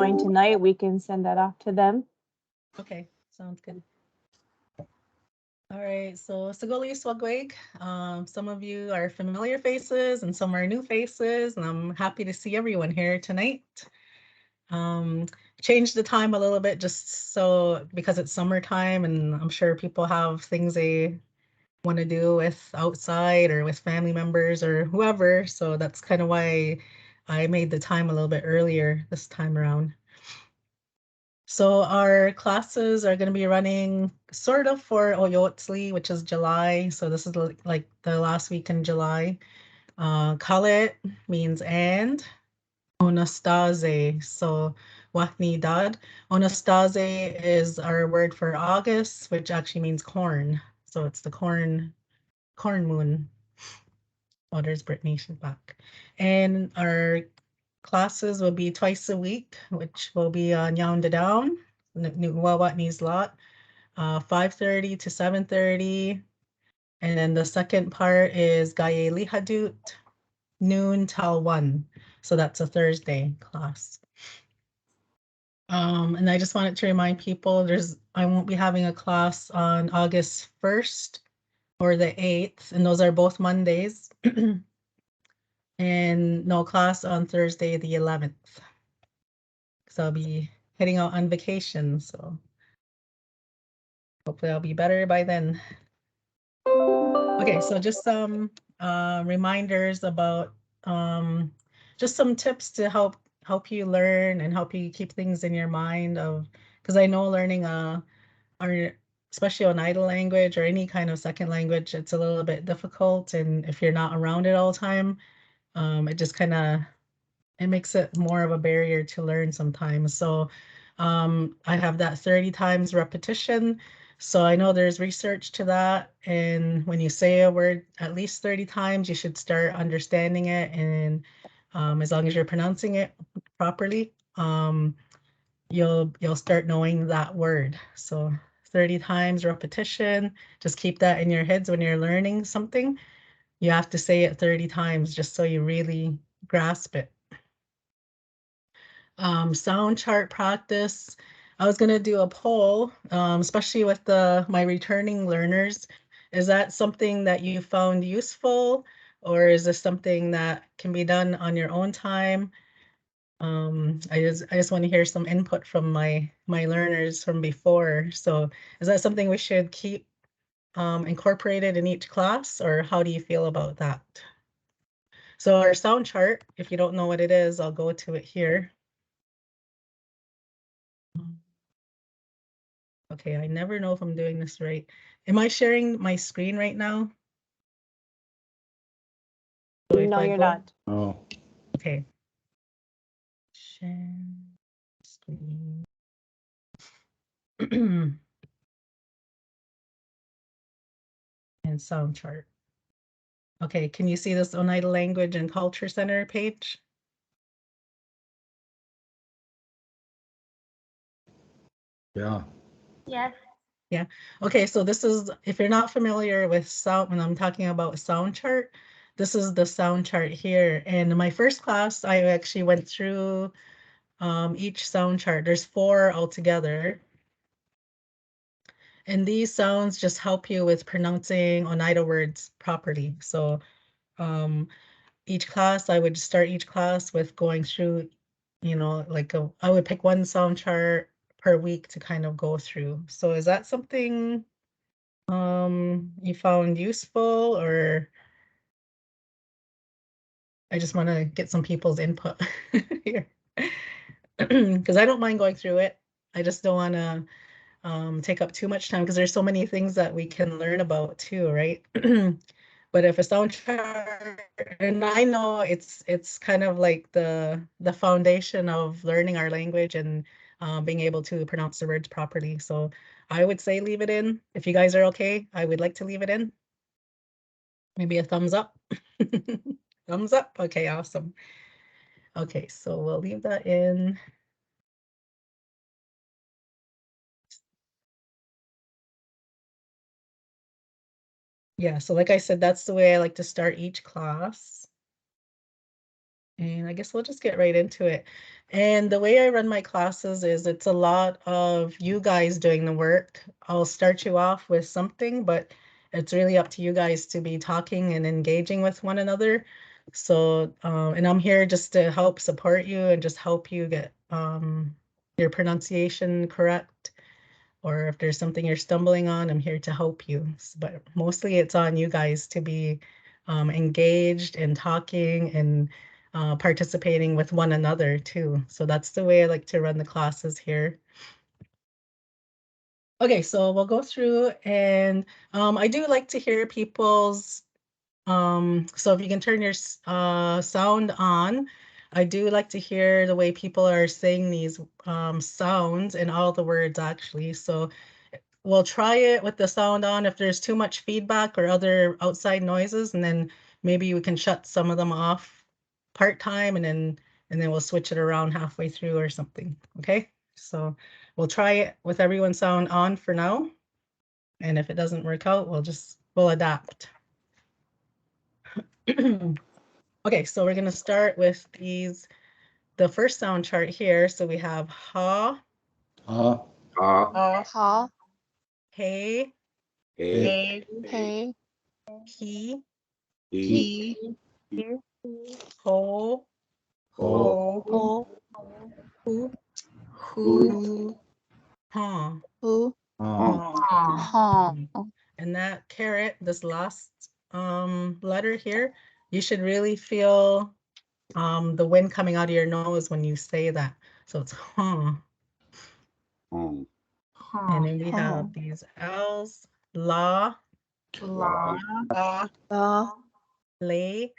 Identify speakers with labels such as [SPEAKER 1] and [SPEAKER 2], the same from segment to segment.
[SPEAKER 1] join tonight, we can send that off to them.
[SPEAKER 2] Okay, sounds good. All right, so Sagoli Swagweg. Some of you are familiar faces and some are new faces, and I'm happy to see everyone here tonight. Change the time a little bit just so because it's summertime and I'm sure people have things they want to do with outside or with family members or whoever. So that's kind of why I made the time a little bit earlier this time around. So our classes are going to be running sort of for Oyotsli, which is July. So this is like the last week in July. Kalit means and. Onastase, so Wahnidad. Onastase is our word for August, which actually means corn. So it's the corn moon. Oh, there's Brittany, she's back. And our classes will be twice a week, which will be on Yonda Down, Nuwawatni's lot, 5:30 to 7:30. And then the second part is Gaye Lihadut, noon till 1. So that's a Thursday class. And I just wanted to remind people I won't be having a class on August 1st or the 8th, and those are both Mondays. And no class on Thursday, the 11th. So I'll be heading out on vacation. So hopefully I'll be better by then. Okay, so just some reminders about just some tips to help you learn and help you keep things in your mind because I know learning especially Oneida language or any kind of second language, it's a little bit difficult, and if you're not around it all the time, it just kind of it makes it more of a barrier to learn sometimes. So I have that 30 times repetition. So I know there's research to that. And when you say a word at least 30 times, you should start understanding it. And as long as you're pronouncing it properly, you'll start knowing that word. So 30 times repetition, just keep that in your heads when you're learning something. You have to say it 30 times just so you really grasp it. Sound chart practice. I was gonna do a poll, especially with my returning learners. Is that something that you found useful, or is this something that can be done on your own time? I just want to hear some input from my learners from before. So is that something we should keep incorporated in each class, or how do you feel about that? So our sound chart, if you don't know what it is, I'll go to it here. Okay, I never know if I'm doing this right. Am I sharing my screen right now? So
[SPEAKER 1] No, you're not.
[SPEAKER 3] Oh.
[SPEAKER 2] Okay. Share screen. And sound chart. Okay, can you see this Oneida Language and Culture Center page?
[SPEAKER 3] Yeah.
[SPEAKER 1] Yes.
[SPEAKER 2] Yeah. Okay, so this is, if you're not familiar with sound, when I'm talking about sound chart, this is the sound chart here. And in my first class, I actually went through each sound chart. There's 4 altogether. And these sounds just help you with pronouncing Oneida words properly. So each class, I would start each class with going through, like I would pick one sound chart per week to kind of go through. So is that something you found useful, or I just want to get some people's input here? Because I don't mind going through it. I just don't want to take up too much time because there's so many things that we can learn about too, right? But if a sound chart, and I know it's kind of like the foundation of learning our language and being able to pronounce the words properly. So I would say leave it in. If you guys are okay, I would like to leave it in. Maybe a thumbs up. Thumbs up. Okay, awesome. Okay, so we'll leave that in. Yeah, so like I said, that's the way I like to start each class. And I guess we'll just get right into it. And the way I run my classes is it's a lot of you guys doing the work. I'll start you off with something, but it's really up to you guys to be talking and engaging with one another. So, and I'm here just to help support you and just help you get your pronunciation correct. Or if there's something you're stumbling on, I'm here to help you. But mostly it's on you guys to be engaged and talking and participating with one another too. So that's the way I like to run the classes here. Okay, so we'll go through and I do like to hear people's, so if you can turn your sound on, I do like to hear the way people are saying these sounds and all the words actually. So we'll try it with the sound on if there's too much feedback or other outside noises, and then maybe we can shut some of them off part-time and then we'll switch it around halfway through or something. Okay, so we'll try it with everyone's sound on for now. And if it doesn't work out, we'll adapt. Okay, so we're gonna start with the first sound chart here. So we have ha,
[SPEAKER 1] Ha,
[SPEAKER 2] hey,
[SPEAKER 3] Hey,
[SPEAKER 1] hey,
[SPEAKER 2] he,
[SPEAKER 3] he,
[SPEAKER 2] ho,
[SPEAKER 3] ho,
[SPEAKER 1] ho,
[SPEAKER 2] hu,
[SPEAKER 1] who,
[SPEAKER 2] ha.
[SPEAKER 1] who,
[SPEAKER 3] ha,
[SPEAKER 1] ha.
[SPEAKER 2] And that caret, this last letter here, you should really feel the wind coming out of your nose when you say that. So it's huh.
[SPEAKER 3] hum,
[SPEAKER 2] And then we have these L's, la,
[SPEAKER 3] la,
[SPEAKER 1] La,
[SPEAKER 2] lay,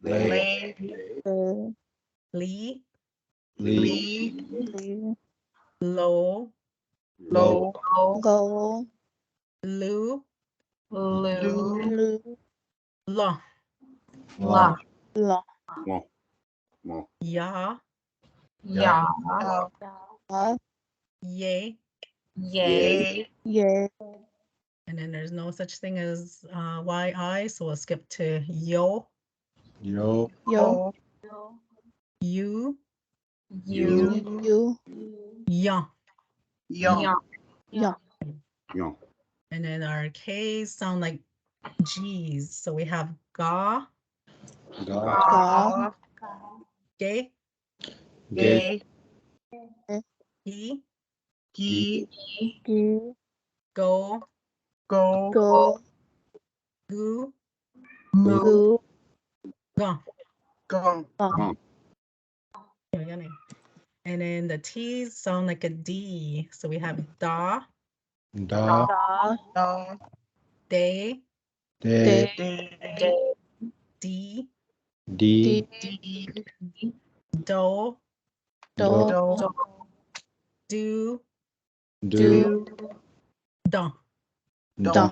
[SPEAKER 3] lay,
[SPEAKER 1] le,
[SPEAKER 2] li,
[SPEAKER 3] li,
[SPEAKER 1] le,
[SPEAKER 2] lo,
[SPEAKER 3] lo,
[SPEAKER 1] go,
[SPEAKER 2] lu,
[SPEAKER 1] lu,
[SPEAKER 2] la,
[SPEAKER 3] la,
[SPEAKER 1] la,
[SPEAKER 3] mo, mo,
[SPEAKER 2] ya,
[SPEAKER 3] ya,
[SPEAKER 1] la,
[SPEAKER 2] yay.
[SPEAKER 3] yay,
[SPEAKER 1] ye,
[SPEAKER 2] And then there's no such thing as yi, so we'll skip to yo,
[SPEAKER 3] yo,
[SPEAKER 1] yo,
[SPEAKER 2] you,
[SPEAKER 1] you,
[SPEAKER 2] ya.
[SPEAKER 1] ya.
[SPEAKER 3] yo,
[SPEAKER 2] And then our K's sound like G's. So we have ga,
[SPEAKER 3] ga,
[SPEAKER 1] Ga,
[SPEAKER 2] ge,
[SPEAKER 3] ge,
[SPEAKER 2] he,
[SPEAKER 3] gi,
[SPEAKER 1] gi,
[SPEAKER 2] go,
[SPEAKER 1] go,
[SPEAKER 2] gu,
[SPEAKER 1] gu,
[SPEAKER 2] ga.
[SPEAKER 1] ga.
[SPEAKER 2] And then the T's sound like a D. So we have da,
[SPEAKER 3] da,
[SPEAKER 1] Da,
[SPEAKER 2] de,
[SPEAKER 3] de,
[SPEAKER 2] D,
[SPEAKER 3] di,
[SPEAKER 2] do,
[SPEAKER 1] do,
[SPEAKER 2] do,
[SPEAKER 3] do,
[SPEAKER 2] da.
[SPEAKER 1] da.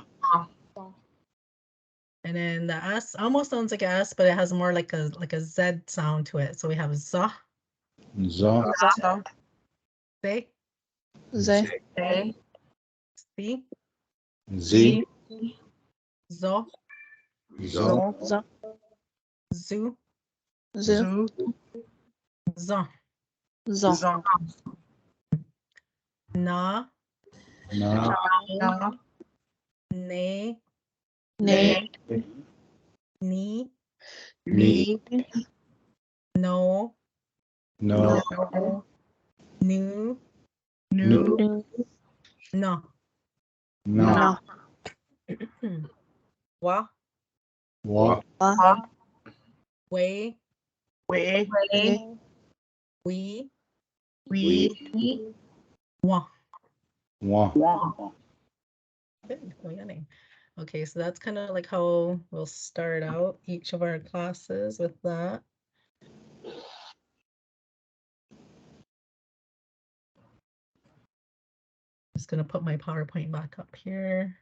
[SPEAKER 2] And then the S almost sounds like a S, but it has more like a Z sound to it. So we have za,
[SPEAKER 3] za,
[SPEAKER 2] se,
[SPEAKER 1] Ze,
[SPEAKER 2] si,
[SPEAKER 3] zi,
[SPEAKER 2] zo,
[SPEAKER 3] zo,
[SPEAKER 1] za,
[SPEAKER 2] zu,
[SPEAKER 1] zu,
[SPEAKER 2] za,
[SPEAKER 1] za.
[SPEAKER 2] na,
[SPEAKER 3] na,
[SPEAKER 2] ne,
[SPEAKER 1] Ne,
[SPEAKER 2] ni,
[SPEAKER 3] ni,
[SPEAKER 2] no,
[SPEAKER 3] no,
[SPEAKER 2] nu,
[SPEAKER 3] nu,
[SPEAKER 1] nu,
[SPEAKER 2] na.
[SPEAKER 3] na,
[SPEAKER 2] Wa,
[SPEAKER 3] wa,
[SPEAKER 1] wa,
[SPEAKER 2] we,
[SPEAKER 1] we,
[SPEAKER 2] wa.
[SPEAKER 3] wa,
[SPEAKER 2] Good. Well, yummy. Okay, so that's kind of like how we'll start out each of our classes with that. Just gonna put my PowerPoint back up here.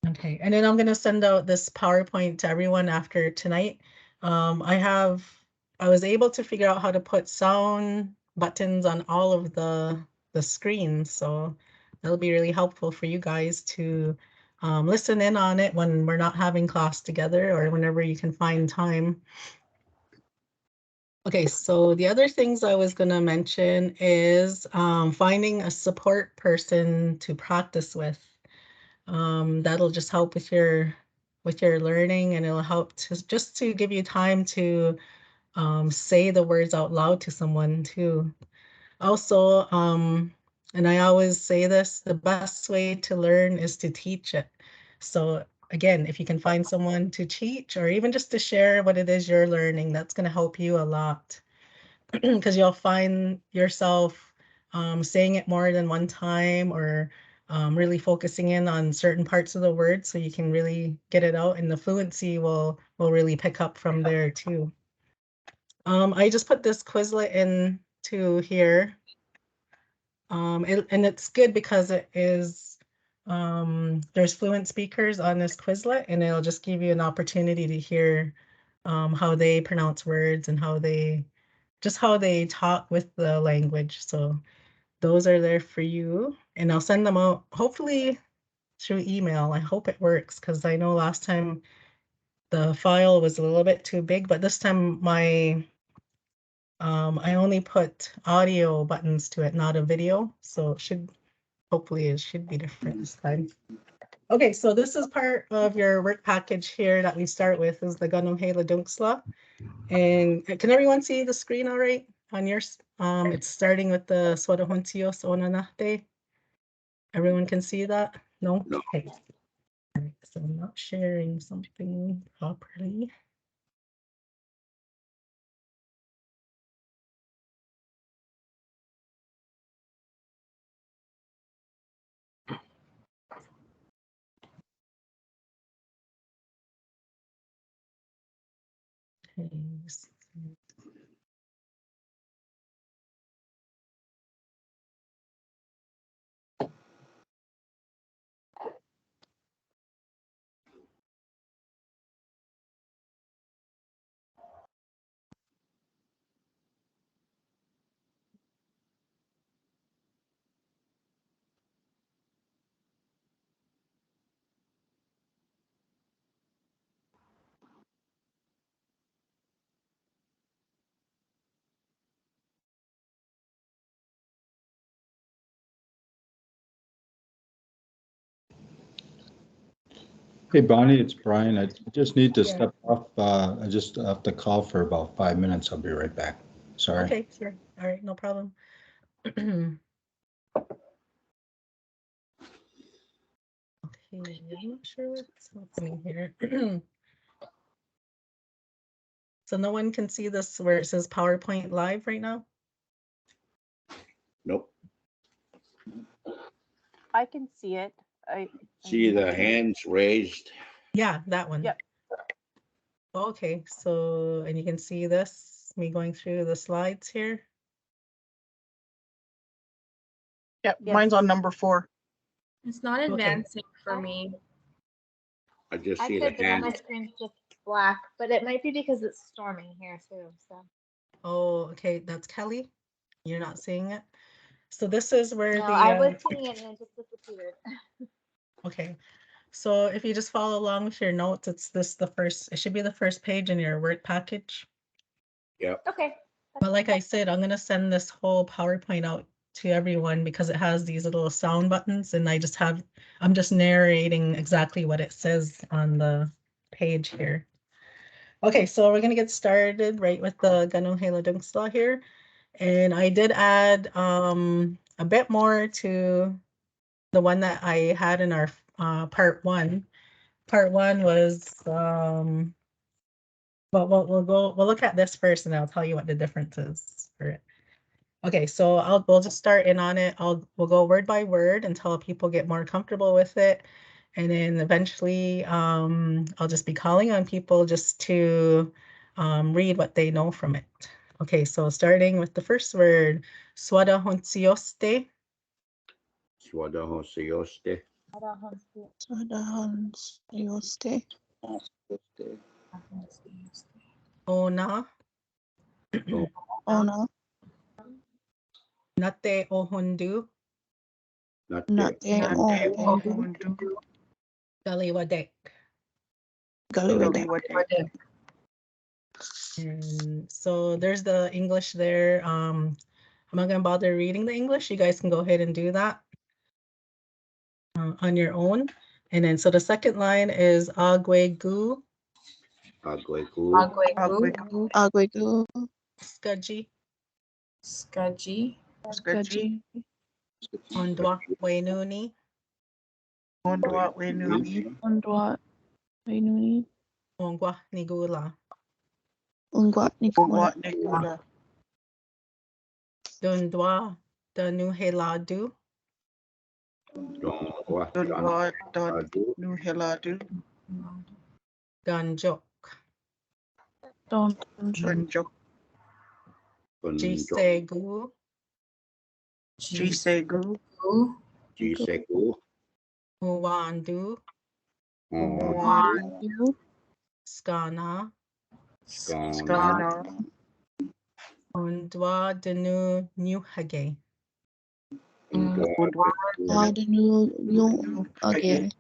[SPEAKER 2] Okay, and then I'm gonna send out this PowerPoint to everyone after tonight. I was able to figure out how to put sound buttons on all of the screens, so that'll be really helpful for you guys to listen in on it when we're not having class together or whenever you can find time. Okay, so the other things I was going to mention is finding a support person to practice with. That'll just help with your learning, and it'll help to give you time to say the words out loud to someone too. Also, and I always say this, the best way to learn is to teach it. So again, if you can find someone to teach or even just to share what it is you're learning, that's going to help you a lot because you'll find yourself saying it more than one time or really focusing in on certain parts of the word so you can really get it out, and the fluency will really pick up from there too. I just put this Quizlet into here. And it's good because it is, there's fluent speakers on this Quizlet, and it'll just give you an opportunity to hear how they pronounce words and how they talk with the language. So those are there for you, and I'll send them out hopefully through email. I hope it works because I know last time the file was a little bit too big, but this time I only put audio buttons to it, not a video. So hopefully it should be different this time. Okay, so this is part of your work package here that we start with is the Ganuhela Dunksla. And can everyone see the screen all right on yours? It's starting with the Swadahuntios Onanate. Everyone can see that? No?
[SPEAKER 4] No.
[SPEAKER 2] Okay. All right, so I'm not sharing something properly. Okay.
[SPEAKER 3] Hey, Bonnie, it's Brian. I just need to
[SPEAKER 2] Yeah.
[SPEAKER 3] step off. I just have to call for about 5 minutes. I'll be right back. Sorry.
[SPEAKER 2] Okay, sure. All right, no problem. Okay, I'm not sure what's happening here. So no one can see this where it says PowerPoint Live right now?
[SPEAKER 4] Nope.
[SPEAKER 1] I can see it. I
[SPEAKER 4] See the
[SPEAKER 2] Okay.
[SPEAKER 4] hands raised?
[SPEAKER 2] Yeah, that one.
[SPEAKER 1] Yep.
[SPEAKER 2] Okay, so, and you can see this, me going through the slides here?
[SPEAKER 1] Yep,
[SPEAKER 5] Yes.
[SPEAKER 1] mine's on number 4.
[SPEAKER 5] It's not
[SPEAKER 2] Okay.
[SPEAKER 5] advancing for me.
[SPEAKER 4] I just
[SPEAKER 5] I
[SPEAKER 4] see the
[SPEAKER 5] could, but then my
[SPEAKER 4] hands.
[SPEAKER 5] screen's just black. But it might be because it's storming here too. So
[SPEAKER 2] Oh, okay, that's Kelly. You're not seeing it? So this is where
[SPEAKER 5] no,
[SPEAKER 2] the,
[SPEAKER 5] I was seeing it and it just disappeared.
[SPEAKER 2] okay. So if you just follow along with your notes, it should be the first page in your work package.
[SPEAKER 4] Yep.
[SPEAKER 5] Okay.
[SPEAKER 2] But like I said, I'm gonna send this whole PowerPoint out to everyone because it has these little sound buttons, and I'm just narrating exactly what it says on the page here. Okay, so we're gonna get started right with the Ganuhela Dunksla here. And I did add a bit more to the one that I had in our part 1. Part 1 was but we'll look at this first and I'll tell you what the difference is for it. Okay, so we'll just start in on it. We'll go word by word until people get more comfortable with it. And then eventually I'll just be calling on people just to read what they know from it. Okay, so starting with the first word, Swadahonsioste.
[SPEAKER 4] Swadahosioste.
[SPEAKER 1] Sadahansioste.
[SPEAKER 2] Ona.
[SPEAKER 1] Ona.
[SPEAKER 2] Nate Ohundu.
[SPEAKER 4] Nate
[SPEAKER 1] Nate
[SPEAKER 4] Ohundu.
[SPEAKER 1] Ohundu.
[SPEAKER 2] Galiwadek.
[SPEAKER 1] Galiwadek.
[SPEAKER 2] And so there's the English there. I'm not gonna bother reading the English. You guys can go ahead and do that on your own. And then so the second line is agwegu,
[SPEAKER 4] Agwegu.
[SPEAKER 1] Agwegu.
[SPEAKER 2] skaji,
[SPEAKER 1] Skaji.
[SPEAKER 2] ondwa wenuni,
[SPEAKER 1] Ondwa Wenuni. Ondwa Wenuni.
[SPEAKER 2] ongwa nigula,
[SPEAKER 1] Ungwa Nikula.
[SPEAKER 2] dundwa danuheladu,
[SPEAKER 4] Dongwa.
[SPEAKER 1] Dundwa
[SPEAKER 4] Adu.
[SPEAKER 1] Nuheladu.
[SPEAKER 2] ganjok,
[SPEAKER 1] Donjok.
[SPEAKER 4] Gunjok.
[SPEAKER 2] jisegu,
[SPEAKER 1] Jisegu.
[SPEAKER 4] Jisegu.
[SPEAKER 2] uwandu,
[SPEAKER 1] Wandu.
[SPEAKER 2] skana,
[SPEAKER 1] Skana.
[SPEAKER 2] ondwa danu nyuhage,
[SPEAKER 1] Ondwa Wadanu Yung Age.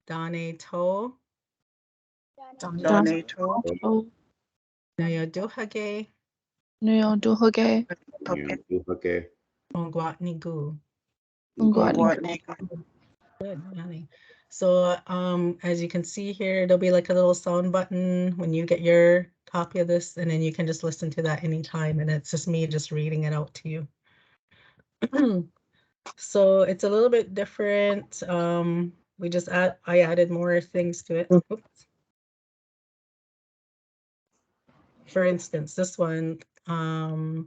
[SPEAKER 2] dane to,
[SPEAKER 1] Donato.
[SPEAKER 2] nayaduhage,
[SPEAKER 1] Neo Duhoge.
[SPEAKER 4] Okay.
[SPEAKER 2] ongwa nigu.
[SPEAKER 1] Ungwa Niku.
[SPEAKER 2] Good, Yanni. So as you can see here, there'll be like a little sound button when you get your copy of this, and then you can just listen to that anytime, and it's just me just reading it out to you. So it's a little bit different. I added more things to it. Oops. For instance, this one, I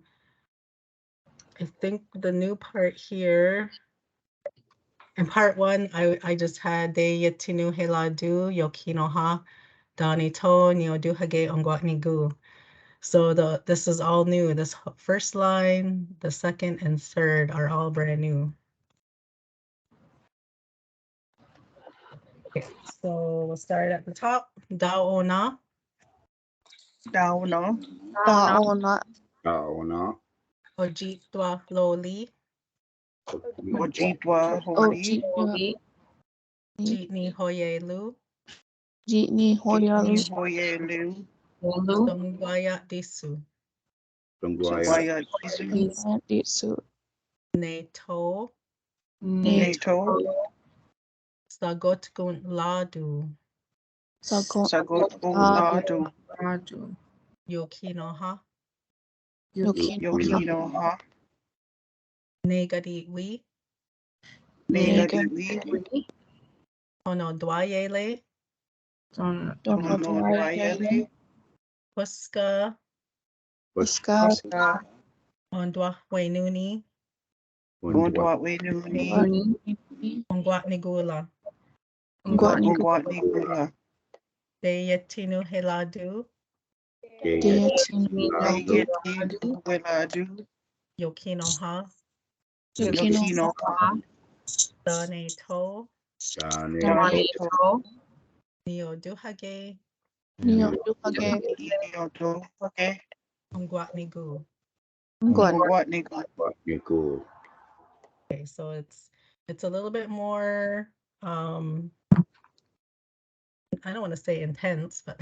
[SPEAKER 2] think the new part here, in part one, I just had de yetinu heladu yokinoha dani to nioduhage ongwatnigu. So this is all new. This first line, the second and third are all brand new. Okay, so we'll start at the top. Daona,
[SPEAKER 1] Dauna.
[SPEAKER 5] Daona.
[SPEAKER 4] Daona.
[SPEAKER 2] ojitwa loli,
[SPEAKER 1] Ojitwa Holi.
[SPEAKER 2] jitni hoyelu,
[SPEAKER 1] Jitni Hoyelu.
[SPEAKER 2] songwaya disu,
[SPEAKER 4] Dongwaya.
[SPEAKER 1] Ditsu.
[SPEAKER 2] neto,
[SPEAKER 1] Nato.
[SPEAKER 2] sagotgun ladu,
[SPEAKER 1] Sagot Ladu.
[SPEAKER 2] yokinoha,
[SPEAKER 1] Yokino Ha.
[SPEAKER 2] negadi wi,
[SPEAKER 1] Negadi.
[SPEAKER 2] onodwayele,
[SPEAKER 1] Donodwayele.
[SPEAKER 2] puska,
[SPEAKER 1] Uska.
[SPEAKER 2] ondwa wenuni,
[SPEAKER 1] Ondwa Wenuni.
[SPEAKER 2] ongwatnigula,
[SPEAKER 1] Ungwa Nikula.
[SPEAKER 2] deyetinu heladu,
[SPEAKER 1] Deatinu Weladu.
[SPEAKER 2] yokinoha,
[SPEAKER 1] Yokino Ha.
[SPEAKER 2] daneto,
[SPEAKER 1] Donato.
[SPEAKER 2] nioduhage,
[SPEAKER 1] Neoduhage. Neoduhage.
[SPEAKER 2] ongwatnigu.
[SPEAKER 1] Ungwa Nikula.
[SPEAKER 4] Niku.
[SPEAKER 2] Okay, so it's a little bit more I don't want to say intense, but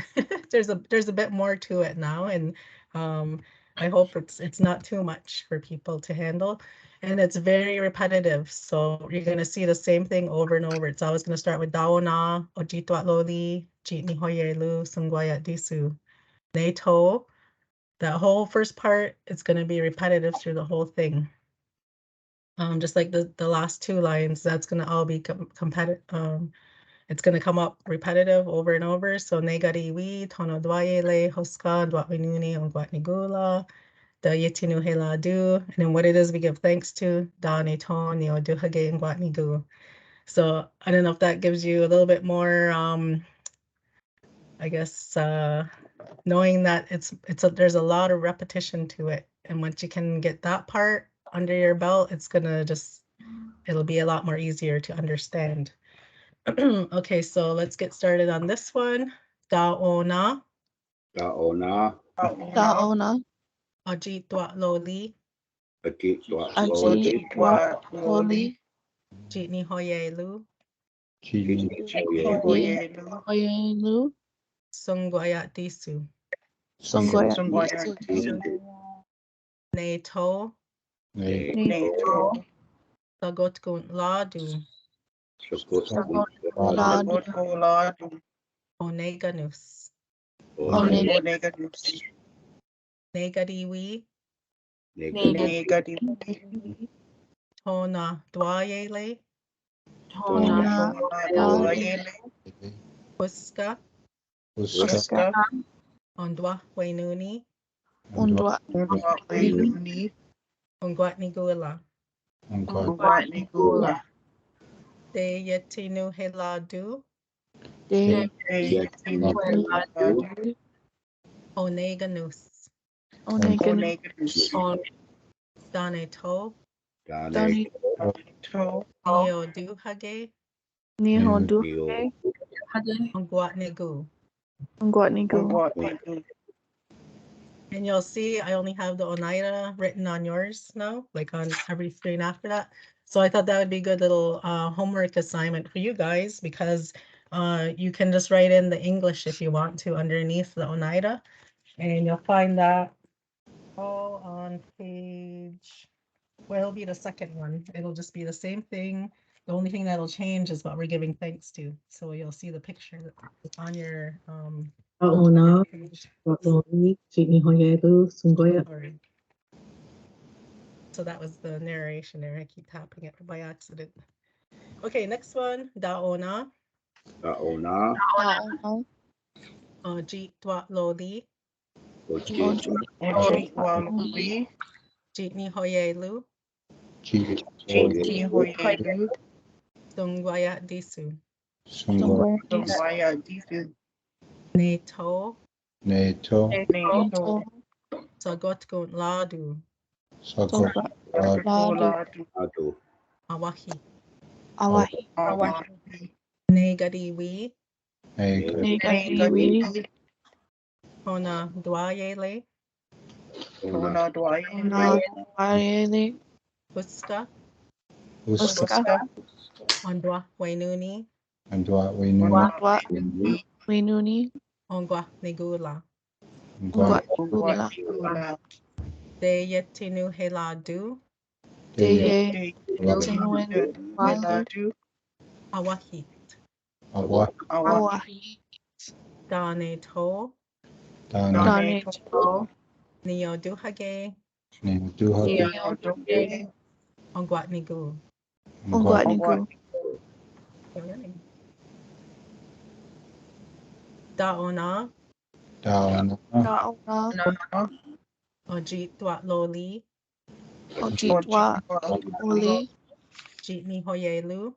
[SPEAKER 2] there's a bit more to it now, and I hope it's not too much for people to handle, and it's very repetitive. So you're gonna see the same thing over and over. It's always gonna start with daona, ojitwa loli, jitni hoyelu, sungwayat disu, neto. That whole first part, it's gonna be repetitive through the whole thing. Just like the last two lines, that's gonna all be competitive. It's gonna come up repetitive over and over. So negari wi, tono dwayele, hoska, dwatwinuni, ongwatnigula, da yetinu heladu. And then what it is we give thanks to, da ne ton, neo duhage, ongwatnigu. So I don't know if that gives you a little bit more, I guess, knowing that there's a lot of repetition to it. And once you can get that part under your belt, it'll be a lot more easier to understand. Okay, so let's get started on this one. Daona,
[SPEAKER 4] Daona.
[SPEAKER 1] Daona.
[SPEAKER 2] ajitwa loli,
[SPEAKER 4] Ajitwa.
[SPEAKER 1] Ajitwa Loli.
[SPEAKER 2] jitni hoyelu,
[SPEAKER 3] Chi
[SPEAKER 1] Oyelu.
[SPEAKER 2] Sungwayat Disu.
[SPEAKER 1] Songoya.
[SPEAKER 2] Ne To.
[SPEAKER 3] Ne
[SPEAKER 1] Neto.
[SPEAKER 2] Sagot Gunt Ladu.
[SPEAKER 1] Ladu. Ladu.
[SPEAKER 2] Oneganus.
[SPEAKER 1] Onegadus.
[SPEAKER 2] Negadiwi.
[SPEAKER 1] Negadi.
[SPEAKER 2] Tona Dwayele.
[SPEAKER 1] Tona. Dwayele.
[SPEAKER 2] Puska.
[SPEAKER 3] Uska
[SPEAKER 2] Ondwa Wainuni.
[SPEAKER 1] Undwa. Wainuni.
[SPEAKER 2] Ungwatni Gula.
[SPEAKER 1] Ungwatni Gula.
[SPEAKER 2] De Yetinu Heladu.
[SPEAKER 1] De.
[SPEAKER 2] Oneganus.
[SPEAKER 1] Onegadus.
[SPEAKER 2] Dane To.
[SPEAKER 1] Dani. To.
[SPEAKER 2] Neo Duhage.
[SPEAKER 1] Nihodu.
[SPEAKER 2] Ungwatni Gu.
[SPEAKER 1] Ungwatni Gu.
[SPEAKER 2] And you'll see I only have the Oneida written on yours now, like on every screen after that. So I thought that would be a good little homework assignment for you guys, because you can just write in the English if you want to underneath the Oneida, and you'll find that all on page, well, it'll be the second one. It'll just be the same thing. The only thing that'll change is what we're giving thanks to. So you'll see the picture on your page. Sorry. So that was the narration there. I keep tapping it by accident. Okay, next one. Daona.
[SPEAKER 4] Daona.
[SPEAKER 2] Jeet Dwat Loli.
[SPEAKER 1] Oji. Waluli.
[SPEAKER 2] Jeetni Hoyelu.
[SPEAKER 3] Chi
[SPEAKER 1] Chiti Hoyelu.
[SPEAKER 2] Sungwayat Disu.
[SPEAKER 1] Sungwaya Disu.
[SPEAKER 2] Ne To.
[SPEAKER 3] Neto
[SPEAKER 1] Neto.
[SPEAKER 2] Sagot Gunt Ladu.
[SPEAKER 3] Sako
[SPEAKER 1] Ladu.
[SPEAKER 4] Ado.
[SPEAKER 2] Awahi.
[SPEAKER 1] Awahi.
[SPEAKER 2] Negadiwi.
[SPEAKER 3] Nega
[SPEAKER 1] Negadiwi.
[SPEAKER 2] Hona Dwayele.
[SPEAKER 1] Tona Dwayele.
[SPEAKER 2] Puska.
[SPEAKER 3] Uska
[SPEAKER 2] Ondwa Wainuni.
[SPEAKER 3] Andwa Winu
[SPEAKER 1] Undwa. Winuni.
[SPEAKER 2] Ongwa Nigula.
[SPEAKER 1] Ungwatula.
[SPEAKER 2] De Yetinu Heladu.
[SPEAKER 1] Deye.
[SPEAKER 3] Wala
[SPEAKER 1] Ladu.
[SPEAKER 2] Awahi.
[SPEAKER 3] Awa
[SPEAKER 1] Awahi.
[SPEAKER 2] Dane To.
[SPEAKER 3] Dana
[SPEAKER 1] Daneto.
[SPEAKER 2] Neo Duhage.
[SPEAKER 3] Ne Duha
[SPEAKER 1] Neodoke.
[SPEAKER 2] Ongwat Nigu.
[SPEAKER 1] Ungwatnigu.
[SPEAKER 2] Daona.
[SPEAKER 3] Dawana
[SPEAKER 1] Daona.
[SPEAKER 2] Jeet Dwat Loli.
[SPEAKER 1] Ojitwa. Uli.
[SPEAKER 2] Jeetni Hoyelu.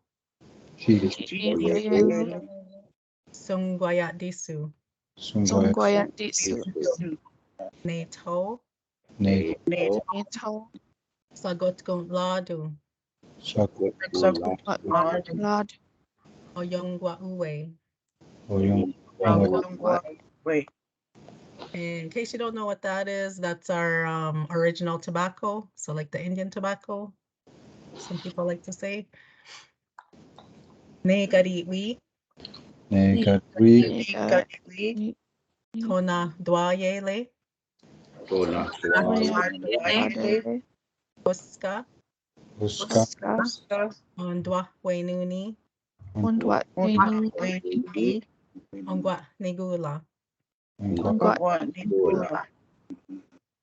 [SPEAKER 3] Chi
[SPEAKER 1] Jihuyelu.
[SPEAKER 2] Sungwayat Disu.
[SPEAKER 3] Sungwaya
[SPEAKER 1] Sungwaya Disu.
[SPEAKER 2] Ne To.
[SPEAKER 3] Ne
[SPEAKER 1] Neto.
[SPEAKER 2] Sagot Gunt Ladu.
[SPEAKER 3] Sako
[SPEAKER 1] Ladu.
[SPEAKER 2] Oyongwa Uwe.
[SPEAKER 3] Oyung
[SPEAKER 1] Wait.
[SPEAKER 2] In case you don't know what that is, that's our original tobacco. So like the Indian tobacco, some people like to say. Ne Gariwi.
[SPEAKER 3] Nega Wi
[SPEAKER 1] Negadiwi.
[SPEAKER 2] Tona Dwayele.
[SPEAKER 4] Tona.
[SPEAKER 1] Dwayele.
[SPEAKER 2] Puska.
[SPEAKER 3] Uska
[SPEAKER 1] Uska.
[SPEAKER 2] Ondwa Wainuni.
[SPEAKER 1] Undwa. Winuni.
[SPEAKER 2] Ongwa Nigula.
[SPEAKER 1] Ungwatnigu.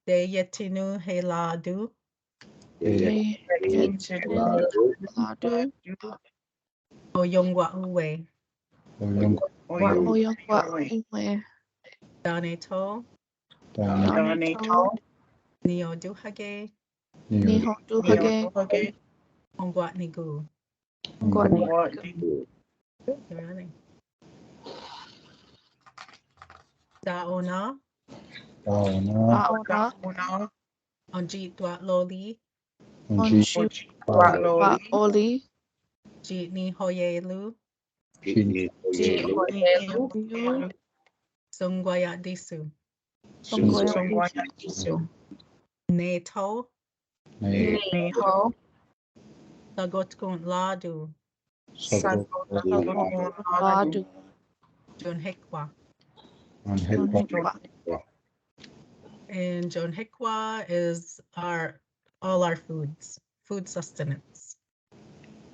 [SPEAKER 2] De Yetinu Heladu.
[SPEAKER 1] Ladu.
[SPEAKER 2] Oyongwa Uwe.
[SPEAKER 3] Oyung
[SPEAKER 1] Oyongwa Uwe.
[SPEAKER 2] Dane To.
[SPEAKER 3] Dana
[SPEAKER 1] Daneto.
[SPEAKER 2] Neo Duhage.
[SPEAKER 3] Niho
[SPEAKER 1] Neodoke.
[SPEAKER 2] Ongwa Nigu.
[SPEAKER 1] Ungwatnigu.
[SPEAKER 2] Daona.
[SPEAKER 3] Dawana
[SPEAKER 1] Daona.
[SPEAKER 2] Jeet Dwat Loli.
[SPEAKER 3] Unji
[SPEAKER 1] Ojitwa. Oli.
[SPEAKER 2] Jeetni Hoyelu.
[SPEAKER 3] Chi
[SPEAKER 1] Jihuyelu.
[SPEAKER 2] Sungwayat Disu.
[SPEAKER 1] Sungwaya Disu.
[SPEAKER 2] Ne To.
[SPEAKER 3] Ne
[SPEAKER 1] Neto.
[SPEAKER 2] Sagot Gunt Ladu.
[SPEAKER 3] Sago
[SPEAKER 1] Ladu.
[SPEAKER 2] Jonhekwa.
[SPEAKER 3] on Hikwa.
[SPEAKER 2] And Jonhekwa is all our foods, food sustenance.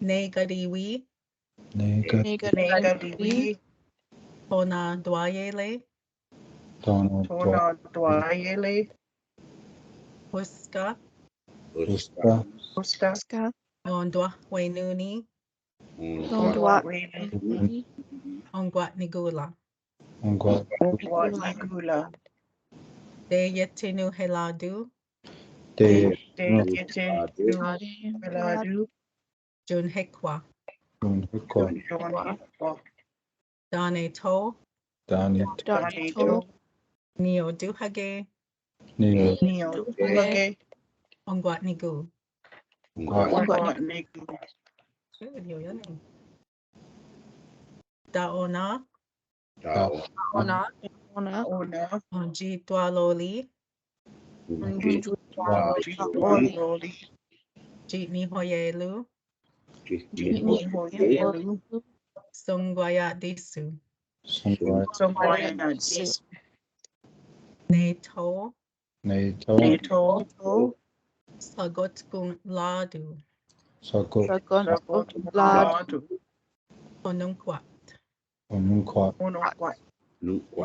[SPEAKER 2] Negadiwi,
[SPEAKER 3] Nega
[SPEAKER 1] Negadiwi.
[SPEAKER 2] Hona Dwayele,
[SPEAKER 3] Tono
[SPEAKER 1] Tona Dwayele.
[SPEAKER 2] Huska,
[SPEAKER 3] Usta
[SPEAKER 1] Uska.
[SPEAKER 5] Ska.
[SPEAKER 2] Ondwa Wenuni,
[SPEAKER 1] Tondwa.
[SPEAKER 2] Ongwat Nigula.
[SPEAKER 3] Ongwa
[SPEAKER 1] Ongwa Nigula.
[SPEAKER 2] De Yetinu Heladu,
[SPEAKER 3] Te
[SPEAKER 1] Yete. Meladu.
[SPEAKER 2] Junhekwa,
[SPEAKER 3] Hikwa
[SPEAKER 1] Hikwa.
[SPEAKER 2] Dane To,
[SPEAKER 3] Dani
[SPEAKER 1] Danito.
[SPEAKER 2] Neo Duhage,
[SPEAKER 3] Neo
[SPEAKER 1] Neo. Duhage.
[SPEAKER 2] Ongwat Nigu.
[SPEAKER 1] Ongwa Nigu.
[SPEAKER 2] Good, yo, yun. Daona,
[SPEAKER 3] Dao
[SPEAKER 5] Ona.
[SPEAKER 1] Ona.
[SPEAKER 2] Onji Dwaloli,
[SPEAKER 1] Oli.
[SPEAKER 2] Jitni Hoyelu,
[SPEAKER 1] Jini Hoyelu.
[SPEAKER 2] Songwayat Disu,
[SPEAKER 3] Songwa
[SPEAKER 1] Songwaya Disu.
[SPEAKER 2] Neto,
[SPEAKER 3] Nato
[SPEAKER 1] Neto.
[SPEAKER 2] Sagot Gun Ladu,
[SPEAKER 3] Sago
[SPEAKER 1] Ladu.
[SPEAKER 2] Honunkwat.
[SPEAKER 3] Onunkwa
[SPEAKER 1] Onokwa.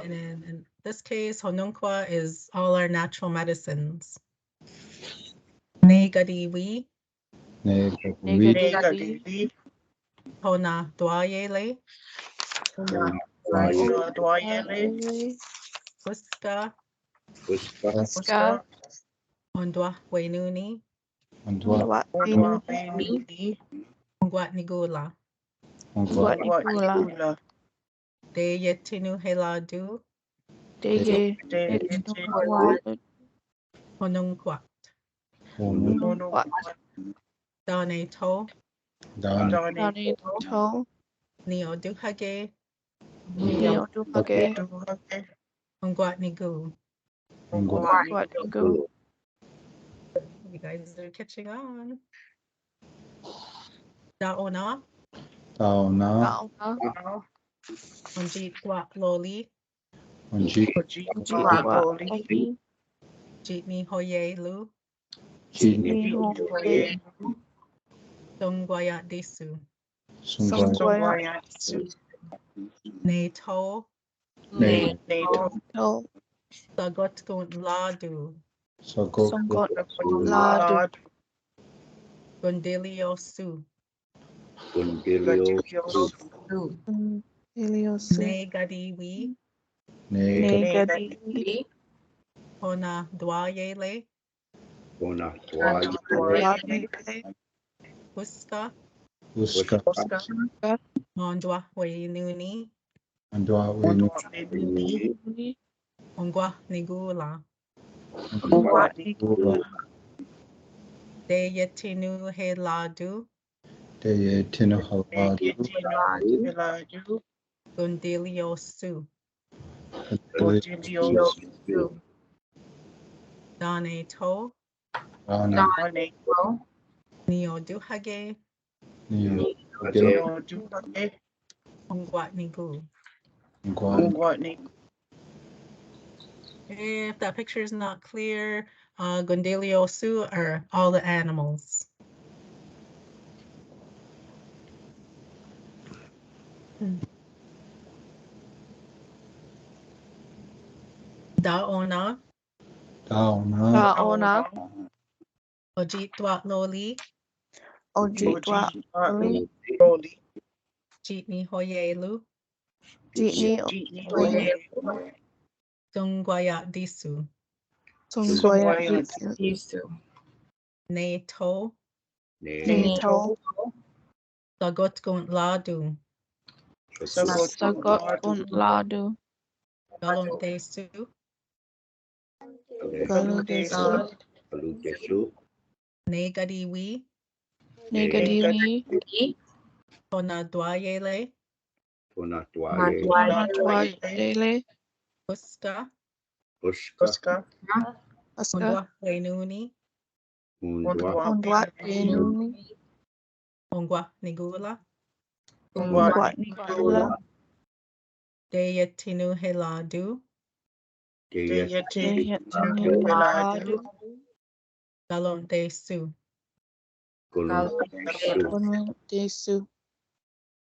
[SPEAKER 2] And in this case, Honunkwa is all our natural medicines. Negadiwi,
[SPEAKER 3] Nega
[SPEAKER 1] Negadiwi.
[SPEAKER 2] Hona Dwayele,
[SPEAKER 1] Dwayele.
[SPEAKER 2] Uska,
[SPEAKER 1] Uska.
[SPEAKER 2] Ondwa Wenuni,
[SPEAKER 3] Ondwa
[SPEAKER 1] Onwa Benudi.
[SPEAKER 2] Ongwat Nigula,
[SPEAKER 3] Ongwa
[SPEAKER 1] Nigula.
[SPEAKER 2] De Yetinu Heladu, Honunkwat,
[SPEAKER 3] Onu
[SPEAKER 2] Dane To,
[SPEAKER 3] Dani
[SPEAKER 2] Neo Duhage,
[SPEAKER 1] Duhage.
[SPEAKER 2] Ongwat Nigu.
[SPEAKER 3] Ongwa
[SPEAKER 2] You guys are catching on. Daona,
[SPEAKER 3] Dao Na
[SPEAKER 2] Onjit Gwat Loli,
[SPEAKER 3] Onji
[SPEAKER 1] Oli.
[SPEAKER 2] Jitni Hoyelu,
[SPEAKER 3] Jini
[SPEAKER 2] Songwayat Disu,
[SPEAKER 3] Sungwa
[SPEAKER 1] Songwaya.
[SPEAKER 2] Neto,
[SPEAKER 1] Neto.
[SPEAKER 2] Sagot Gun Ladu,
[SPEAKER 3] Sago
[SPEAKER 1] Ladu.
[SPEAKER 2] Gondilio Su, Negadiwi,
[SPEAKER 3] Nega
[SPEAKER 1] Negadiwi.
[SPEAKER 2] Hona Dwayele, Uska,
[SPEAKER 3] Uska
[SPEAKER 2] Mondwa Wenuni,
[SPEAKER 3] Andwa Wenu
[SPEAKER 2] Ongwa Nigula,
[SPEAKER 3] Ula
[SPEAKER 2] De Yetinu Heladu,
[SPEAKER 3] Te Tino Haladu
[SPEAKER 1] Meladu.
[SPEAKER 2] Gondilio Su, Dane To,
[SPEAKER 3] Dani
[SPEAKER 2] Neo Duhage,
[SPEAKER 3] Neo Gil
[SPEAKER 1] Duhage.
[SPEAKER 2] Ongwat Nigu.
[SPEAKER 3] Ngwan
[SPEAKER 2] If that picture is not clear, Gondelio Su are all the animals. Daona,
[SPEAKER 3] Dao Na
[SPEAKER 2] Ojit Dwat Loli,
[SPEAKER 1] Oli.
[SPEAKER 2] Jitni Hoyelu,
[SPEAKER 1] Hoyelu.
[SPEAKER 2] Sungwayat Disu,
[SPEAKER 1] Songwaya.
[SPEAKER 2] Neto,
[SPEAKER 1] Neto.
[SPEAKER 2] Sagot Gun Ladu,
[SPEAKER 1] Ladu.
[SPEAKER 2] Galon Desu, Negadiwi,
[SPEAKER 1] Negadiwi.
[SPEAKER 2] Hona Dwayele, Uska,
[SPEAKER 1] Uska.
[SPEAKER 2] Undwa Wenuni,
[SPEAKER 1] Onwa Benudi.
[SPEAKER 2] Ongwa Nigula,
[SPEAKER 1] Ungwat Nigula.
[SPEAKER 2] Deyatinu heladu.
[SPEAKER 1] Deyatinu Heladu.
[SPEAKER 2] Galon de su.
[SPEAKER 1] Galon Desu.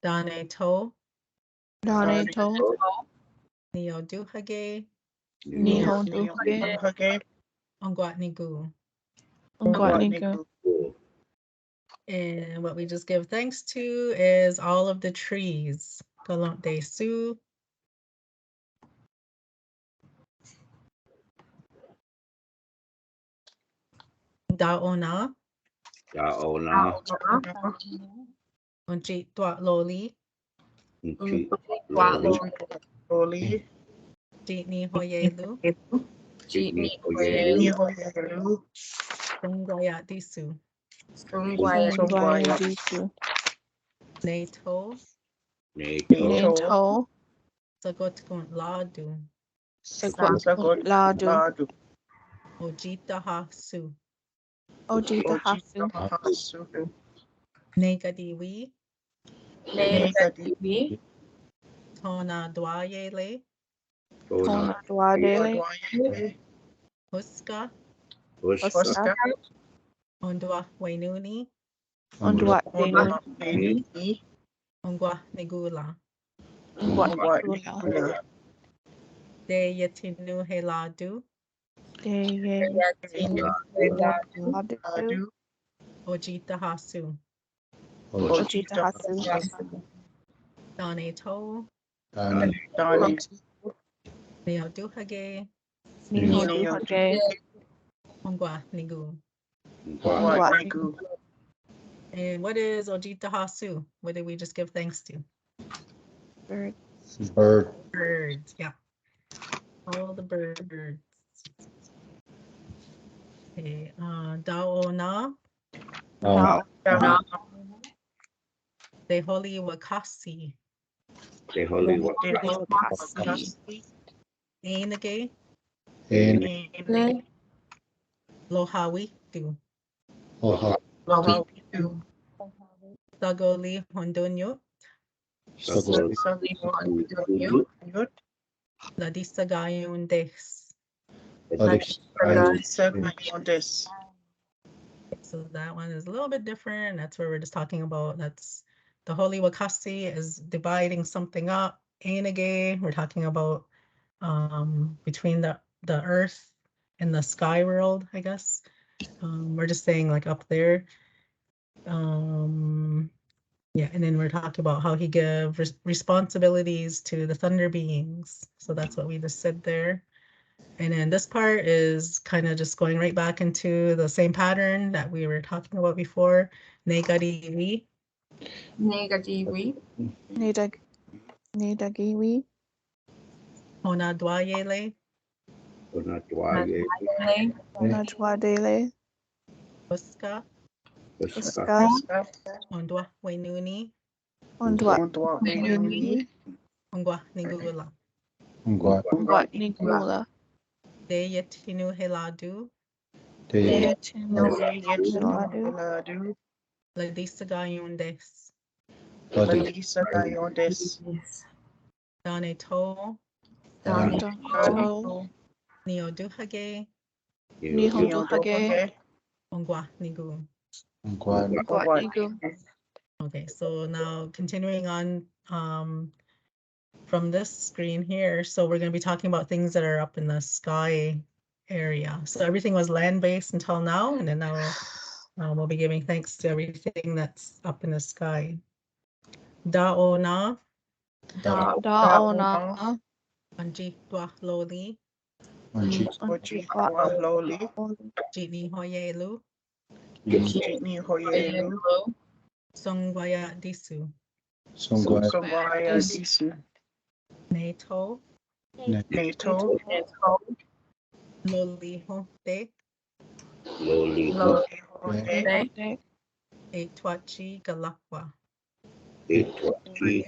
[SPEAKER 2] Dane to.
[SPEAKER 1] Dane To.
[SPEAKER 2] Neo duhage.
[SPEAKER 1] Nihon Duhage.
[SPEAKER 2] Ongwat nigu.
[SPEAKER 1] Ungwat Nigu.
[SPEAKER 2] And what we just give thanks to is all of the trees. Galon de su. Daona.
[SPEAKER 4] Yaona.
[SPEAKER 2] Onji dwa loli.
[SPEAKER 4] Uchi.
[SPEAKER 1] Loli.
[SPEAKER 2] Jitni hoyelu.
[SPEAKER 4] Jitni Oyelu.
[SPEAKER 1] Nihoyelu.
[SPEAKER 2] Sungwaya disu.
[SPEAKER 1] Sungwaya Disu.
[SPEAKER 2] Nato.
[SPEAKER 4] Neto.
[SPEAKER 1] Neto.
[SPEAKER 2] Sagotkun ladu.
[SPEAKER 1] Sagot Ladu.
[SPEAKER 2] Ojita ha su.
[SPEAKER 1] Ojita Hasu.
[SPEAKER 3] Hasu.
[SPEAKER 2] Negadiwi.
[SPEAKER 1] Negadiwi.
[SPEAKER 2] Tona dwayele.
[SPEAKER 1] Tona Dwadele.
[SPEAKER 2] Huska.
[SPEAKER 1] Oska.
[SPEAKER 2] Ondwa wainuni.
[SPEAKER 1] Undwat Denu.
[SPEAKER 2] Ongwa negula.
[SPEAKER 1] Ungwat Nigula.
[SPEAKER 2] De yatinu heladu.
[SPEAKER 1] Ladu.
[SPEAKER 2] Ojita hasu.
[SPEAKER 1] Ojita Hasu.
[SPEAKER 2] Dane to.
[SPEAKER 3] Dane.
[SPEAKER 1] Dani.
[SPEAKER 2] Neo duhage.
[SPEAKER 1] Niho Duhage.
[SPEAKER 2] Ongwa nigu.
[SPEAKER 1] Ungwat Nigu.
[SPEAKER 2] And what is Ojita hasu? What did we just give thanks to?
[SPEAKER 1] Bird.
[SPEAKER 3] Bird.
[SPEAKER 2] Birds. Yeah. All the birds. Okay. Daona.
[SPEAKER 3] Now.
[SPEAKER 2] De holy wakasi.
[SPEAKER 4] The Holy One.
[SPEAKER 2] Ainage.
[SPEAKER 3] In.
[SPEAKER 2] Lohawi du.
[SPEAKER 3] Oha.
[SPEAKER 2] Sagoli hondonyo.
[SPEAKER 4] Sagol.
[SPEAKER 2] Ladisagayon des. So that one is a little bit different. That's where we're just talking about, that's the holy wakasi is dividing something up. Ainage, we're talking about between the earth and the sky world, I guess. We're just saying like up there. Yeah, and then we're talking about how he gave responsibilities to the thunder beings. So that's what we just said there. And then this part is kind of just going right back into the same pattern that we were talking about before. Negadiwi.
[SPEAKER 1] Nedagiwi.
[SPEAKER 2] Onadwayele.
[SPEAKER 4] Onatwaye.
[SPEAKER 1] Onadwadele.
[SPEAKER 2] Uska.
[SPEAKER 1] Uska.
[SPEAKER 2] Ondwa Wainuni.
[SPEAKER 1] Undwat Niguni.
[SPEAKER 2] Ongwa Nigula.
[SPEAKER 1] Ungwat Nigula.
[SPEAKER 2] De Yetinu Heladu.
[SPEAKER 1] Deyatinu Heladu.
[SPEAKER 2] Ladisagayon des.
[SPEAKER 1] Lalisa Gayondes.
[SPEAKER 2] Dane to.
[SPEAKER 1] Danto.
[SPEAKER 2] Neoduhage.
[SPEAKER 1] Nihon Duhage.
[SPEAKER 2] Ongwa Nigu.
[SPEAKER 1] Ungwat Nigu.
[SPEAKER 2] Okay, so now continuing on from this screen here. So we're going to be talking about things that are up in the sky area. So everything was land-based until now, and then now we'll be giving thanks to everything that's up in the sky. Daona.
[SPEAKER 1] Daona.
[SPEAKER 2] Anji Dwa Loli.
[SPEAKER 1] Ojitwa Loli.
[SPEAKER 2] Jitni Hoyelu.
[SPEAKER 1] Jitni Hoyelu.
[SPEAKER 2] Songwaya Disu.
[SPEAKER 1] Sungwaya Disu.
[SPEAKER 2] Nato.
[SPEAKER 1] Nato.
[SPEAKER 2] Loli Honte.
[SPEAKER 4] Loli.
[SPEAKER 1] Hote.
[SPEAKER 2] Etwachi Galakwa.
[SPEAKER 4] Etwachi.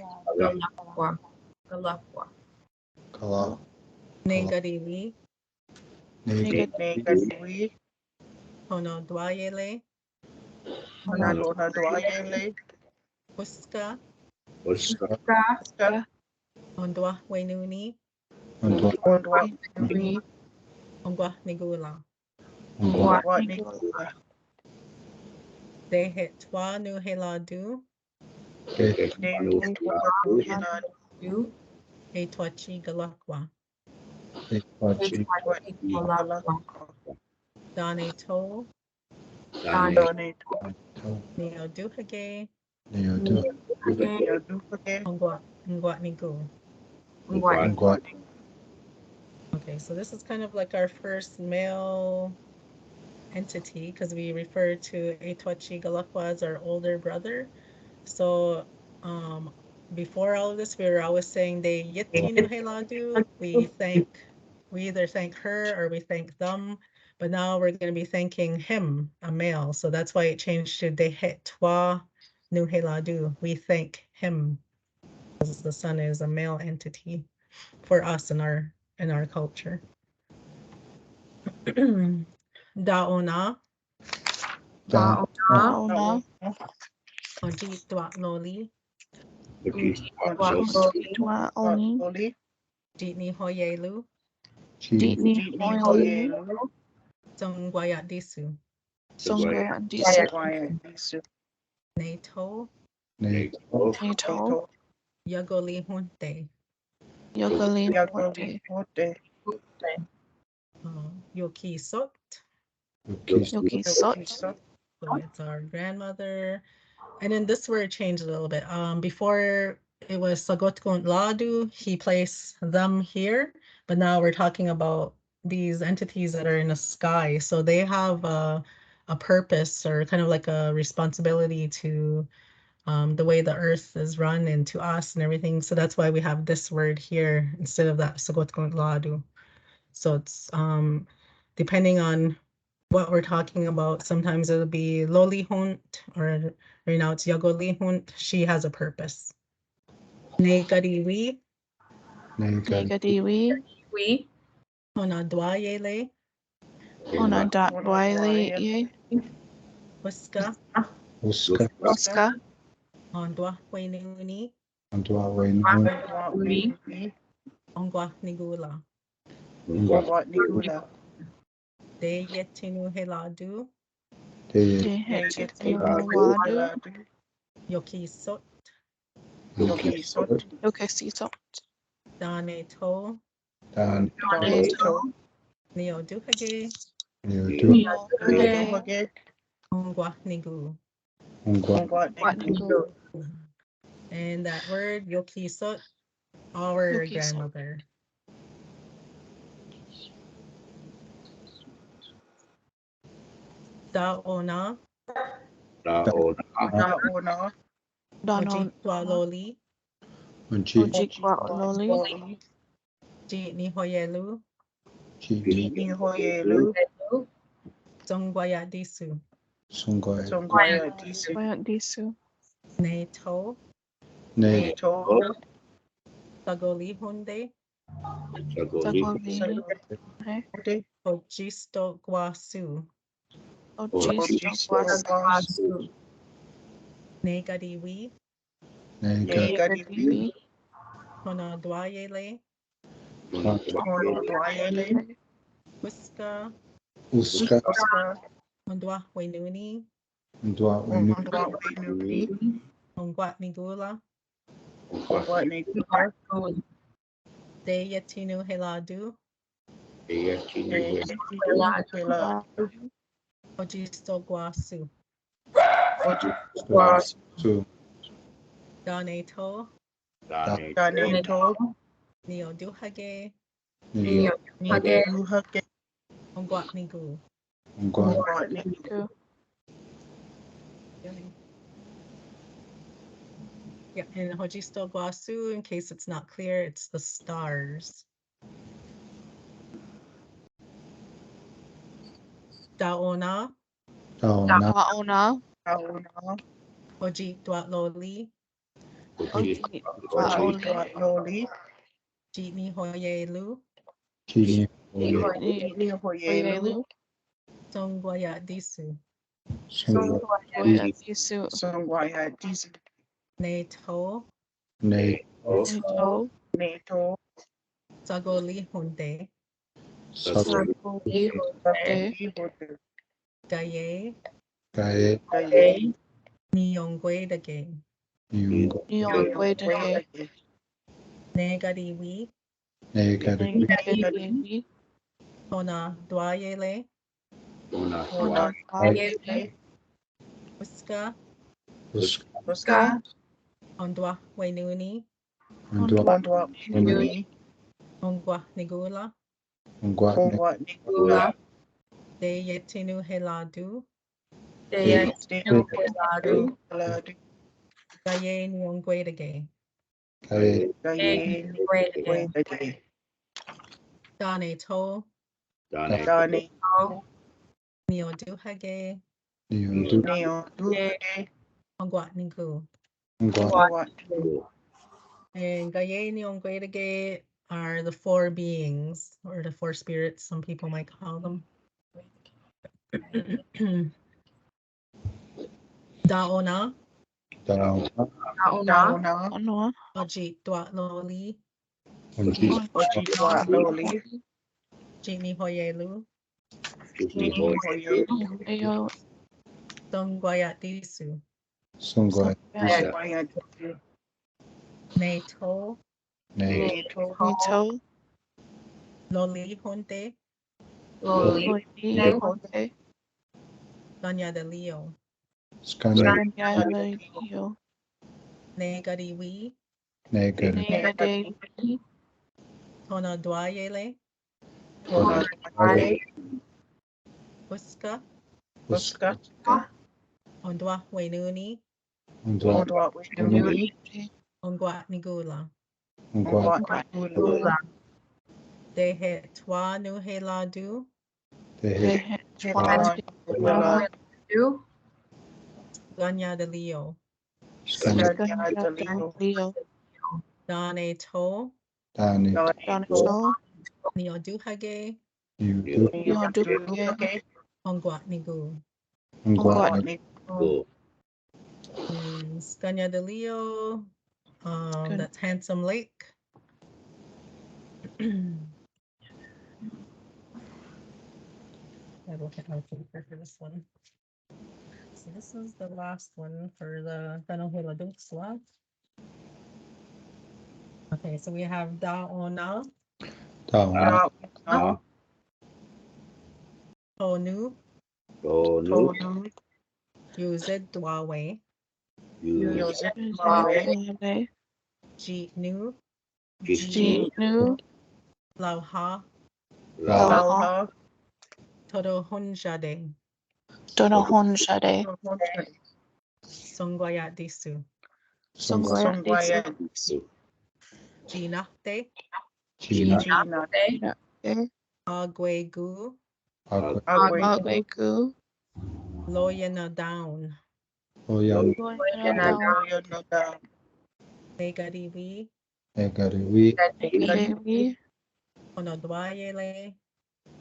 [SPEAKER 3] Kala.
[SPEAKER 2] Negadiwi.
[SPEAKER 1] Negadiwi.
[SPEAKER 2] Hono Dwayele.
[SPEAKER 1] Onadwayele.
[SPEAKER 2] Uska.
[SPEAKER 4] Oscar,
[SPEAKER 2] Ondwa Wainuni,
[SPEAKER 3] Ondwa,
[SPEAKER 1] Ondwa Nui,
[SPEAKER 2] Ongwa Nigula.
[SPEAKER 3] Ondwa,
[SPEAKER 1] Ondwa Nigula,
[SPEAKER 2] De Het Twa Nu Hela Du,
[SPEAKER 3] Te,
[SPEAKER 1] Nenu Hila,
[SPEAKER 2] E Twachi Galakwa.
[SPEAKER 3] Te, Pachi,
[SPEAKER 1] Hila,
[SPEAKER 2] Dane To,
[SPEAKER 1] Done,
[SPEAKER 3] To,
[SPEAKER 2] Neo Duhage,
[SPEAKER 3] Leo, Do,
[SPEAKER 1] Yaduke,
[SPEAKER 2] Ngwa Nigu.
[SPEAKER 3] Ondwa,
[SPEAKER 2] Okay, so this is kind of like our first male entity because we refer to Etwachi Galakwa as our older brother. So before all of this, we were always saying they Yitinu Heladu. We either thank her or we thank them, but now we're going to be thanking him, a male. So that's why it changed to De Het Twa Nu Heladu. We thank him because the sun is a male entity for us in our culture. Daona,
[SPEAKER 3] Da,
[SPEAKER 1] Daona,
[SPEAKER 2] Oji Dwa Loli,
[SPEAKER 1] Oli,
[SPEAKER 2] Jitni Hoyelu,
[SPEAKER 3] Chi,
[SPEAKER 1] Jitni Hoyelu,
[SPEAKER 2] Zongwayat Disu,
[SPEAKER 1] Waya Disu,
[SPEAKER 2] Nato,
[SPEAKER 3] Ne,
[SPEAKER 1] Nato,
[SPEAKER 2] Yagoli Hunte,
[SPEAKER 1] Yagoli Hote,
[SPEAKER 2] Yoki Sot.
[SPEAKER 3] Yuki,
[SPEAKER 2] So it's our grandmother. And then this word changed a little bit. Before it was Sagotkon Ladu, he placed them here, but now we're talking about these entities that are in the sky. So they have a purpose or kind of like a responsibility to the way the earth is run and to us and everything. So that's why we have this word here instead of that Sagotkon Ladu. So it's depending on what we're talking about. Sometimes it'll be Loli Hunt, or right now it's Yagoli Hunt. She has a purpose. Negadiwi,
[SPEAKER 3] Ne,
[SPEAKER 2] Onadwayele, Huska,
[SPEAKER 3] Uska,
[SPEAKER 2] Ondwa Wenuni,
[SPEAKER 3] Ondwa, Wainu,
[SPEAKER 2] Ongwa Nigula,
[SPEAKER 1] Ondwa Nigula,
[SPEAKER 2] De Yetinu Heladu,
[SPEAKER 3] Te,
[SPEAKER 2] Yoki Sot,
[SPEAKER 1] Yoki Sot,
[SPEAKER 2] Dane To,
[SPEAKER 3] Dan,
[SPEAKER 1] Donato,
[SPEAKER 2] Neo Duhage,
[SPEAKER 3] Leo, Do,
[SPEAKER 1] Duhage,
[SPEAKER 2] Ongwa Nigu.
[SPEAKER 3] Ongwa,
[SPEAKER 1] Ondwa Nigu,
[SPEAKER 2] And that word, Yoki Sot, our grandmother. Daona,
[SPEAKER 1] Daona,
[SPEAKER 2] Oji Loli,
[SPEAKER 3] Unchi,
[SPEAKER 1] Loli,
[SPEAKER 2] Jitni Hoyelu,
[SPEAKER 3] Chi,
[SPEAKER 1] Jitni Hoyelu,
[SPEAKER 2] Zongwaya Disu,
[SPEAKER 3] Sungoi,
[SPEAKER 1] Songwaya Disu,
[SPEAKER 2] Nato,
[SPEAKER 3] Ne,
[SPEAKER 1] Nato,
[SPEAKER 2] Sagoli Hunde,
[SPEAKER 1] Sagote,
[SPEAKER 2] Ojisto Guasu,
[SPEAKER 1] Ojisto,
[SPEAKER 2] Negadiwi,
[SPEAKER 3] Nega,
[SPEAKER 1] Negadivi,
[SPEAKER 2] Honadwayele,
[SPEAKER 1] Ondwayele,
[SPEAKER 2] Huska,
[SPEAKER 3] Uska,
[SPEAKER 2] Ondwa Wenuni,
[SPEAKER 3] Ondwa, Wainu,
[SPEAKER 1] Ondwa Nui,
[SPEAKER 2] Ongwat Nigula,
[SPEAKER 1] Ondwa Nigula,
[SPEAKER 2] De Yetinu Heladu,
[SPEAKER 1] Hila,
[SPEAKER 2] Ojisto Guasu,
[SPEAKER 3] Su,
[SPEAKER 2] Daneto,
[SPEAKER 1] Daneto,
[SPEAKER 2] Neo Duhage,
[SPEAKER 3] Neo,
[SPEAKER 1] Duhake,
[SPEAKER 2] Ongwat Nigu.
[SPEAKER 3] Ongwa,
[SPEAKER 1] Ondwa Nigu,
[SPEAKER 2] Yeah, and Hojisto Guasu, in case it's not clear, it's the stars. Daona,
[SPEAKER 3] Daona,
[SPEAKER 1] Daona,
[SPEAKER 2] Oji Dwat Loli,
[SPEAKER 1] Ondwa Loli,
[SPEAKER 2] Jitni Hoyelu,
[SPEAKER 3] Chini,
[SPEAKER 1] Jitni Hoyelu,
[SPEAKER 2] Songwaya Disu,
[SPEAKER 3] Sungwa,
[SPEAKER 1] Songwaya Disu,
[SPEAKER 2] Nato,
[SPEAKER 3] Ne.
[SPEAKER 1] Neto. Neto.
[SPEAKER 2] Sagoli Hunde,
[SPEAKER 4] Sagoli.
[SPEAKER 1] Sagoli. Hote.
[SPEAKER 2] Gaye,
[SPEAKER 3] Gaye.
[SPEAKER 1] Gaye.
[SPEAKER 2] Nyongwe Dage,
[SPEAKER 3] Nyungo.
[SPEAKER 1] Nyongwe Dage.
[SPEAKER 2] Negadiwi,
[SPEAKER 3] Negari.
[SPEAKER 1] Negadevi.
[SPEAKER 2] Tona Dwayele,
[SPEAKER 4] Una.
[SPEAKER 1] Ona. Ayele.
[SPEAKER 2] Uska,
[SPEAKER 3] Uska.
[SPEAKER 1] Uska.
[SPEAKER 2] Ondwa Wainuni,
[SPEAKER 3] Undwa.
[SPEAKER 1] Ondwa. Nuni.
[SPEAKER 2] Ongwa Nigula,
[SPEAKER 3] Ungwa.
[SPEAKER 1] Ongwa. Nigula.
[SPEAKER 2] De Yetinu Heladu,
[SPEAKER 1] Deya. Ladu. Ladu.
[SPEAKER 2] Gaye Nyongwe Dage,
[SPEAKER 3] Gaye.
[SPEAKER 1] Gaye. Nyongwe Dage.
[SPEAKER 2] Dane To,
[SPEAKER 4] Dane.
[SPEAKER 1] Dani.
[SPEAKER 2] Neo Duhage,
[SPEAKER 3] Nyundu.
[SPEAKER 1] Neo. Duhage.
[SPEAKER 2] Ongwa Nigu.
[SPEAKER 3] Ungwa.
[SPEAKER 1] Ongwa.
[SPEAKER 2] And Gaye Nyongwe Dage are the four beings, or the four spirits, some people might call them. Daona,
[SPEAKER 3] Dauna.
[SPEAKER 1] Dauna.
[SPEAKER 5] Ano?
[SPEAKER 2] Oji Dwa Loli,
[SPEAKER 3] Undi.
[SPEAKER 1] Ojibwa. Loli.
[SPEAKER 2] Jini Hoyelu,
[SPEAKER 4] Disney Boy.
[SPEAKER 1] Ayo.
[SPEAKER 2] Dongwayat Disu,
[SPEAKER 3] Sungwa.
[SPEAKER 1] Waya.
[SPEAKER 2] Ne To,
[SPEAKER 3] Ne.
[SPEAKER 1] Neto.
[SPEAKER 5] Nito?
[SPEAKER 2] Loli Honte,
[SPEAKER 1] Loli.
[SPEAKER 5] Hote?
[SPEAKER 2] Ganya de Leo,
[SPEAKER 3] Skanya.
[SPEAKER 5] Yo.
[SPEAKER 2] Ne Gadiwi,
[SPEAKER 3] Negari.
[SPEAKER 5] Negadevi?
[SPEAKER 2] Tona Dwayele,
[SPEAKER 1] Tona.
[SPEAKER 2] Uska,
[SPEAKER 1] Uska.
[SPEAKER 2] Ondwa Wainuni,
[SPEAKER 3] Undwa.
[SPEAKER 1] Ondwa. Nuni.
[SPEAKER 2] Ongwa Nigula,
[SPEAKER 3] Ungwa.
[SPEAKER 1] Ongwa.
[SPEAKER 2] Dehe Twa Nu Heladu,
[SPEAKER 3] Tehe.
[SPEAKER 1] Twa.
[SPEAKER 2] Ganya de Leo,
[SPEAKER 3] Skanya.
[SPEAKER 5] Leo.
[SPEAKER 2] Dane To,
[SPEAKER 3] Dani.
[SPEAKER 5] Donato?
[SPEAKER 2] Neo Duhage,
[SPEAKER 3] Yudu.
[SPEAKER 2] Ongwa Nigu.
[SPEAKER 3] Ungwa.
[SPEAKER 4] Go.
[SPEAKER 2] Scania de Leo, that's Handsome Lake. I look at my paper for this one. So this is the last one for the Danohela Duxla. Okay, so we have Daona,
[SPEAKER 3] Dauna.
[SPEAKER 2] Tonu,
[SPEAKER 4] Tonu.
[SPEAKER 2] Yuzed Dwawe,
[SPEAKER 4] Use.
[SPEAKER 2] Jitnu,
[SPEAKER 5] Jitnu?
[SPEAKER 2] Lauha,
[SPEAKER 1] Lauha.
[SPEAKER 2] Todo Hunjade,
[SPEAKER 5] Donohonjade?
[SPEAKER 2] Songwayat Disu,
[SPEAKER 1] Songwaya.
[SPEAKER 2] Jinakte,
[SPEAKER 3] Gina.
[SPEAKER 1] Gina.
[SPEAKER 2] Agwe Gu,
[SPEAKER 3] Agwa.
[SPEAKER 5] Agweku?
[SPEAKER 2] Loyana Down,
[SPEAKER 3] Oyan.
[SPEAKER 2] Negadiwi,
[SPEAKER 3] Negari.
[SPEAKER 5] Devi?
[SPEAKER 2] Onodwayele,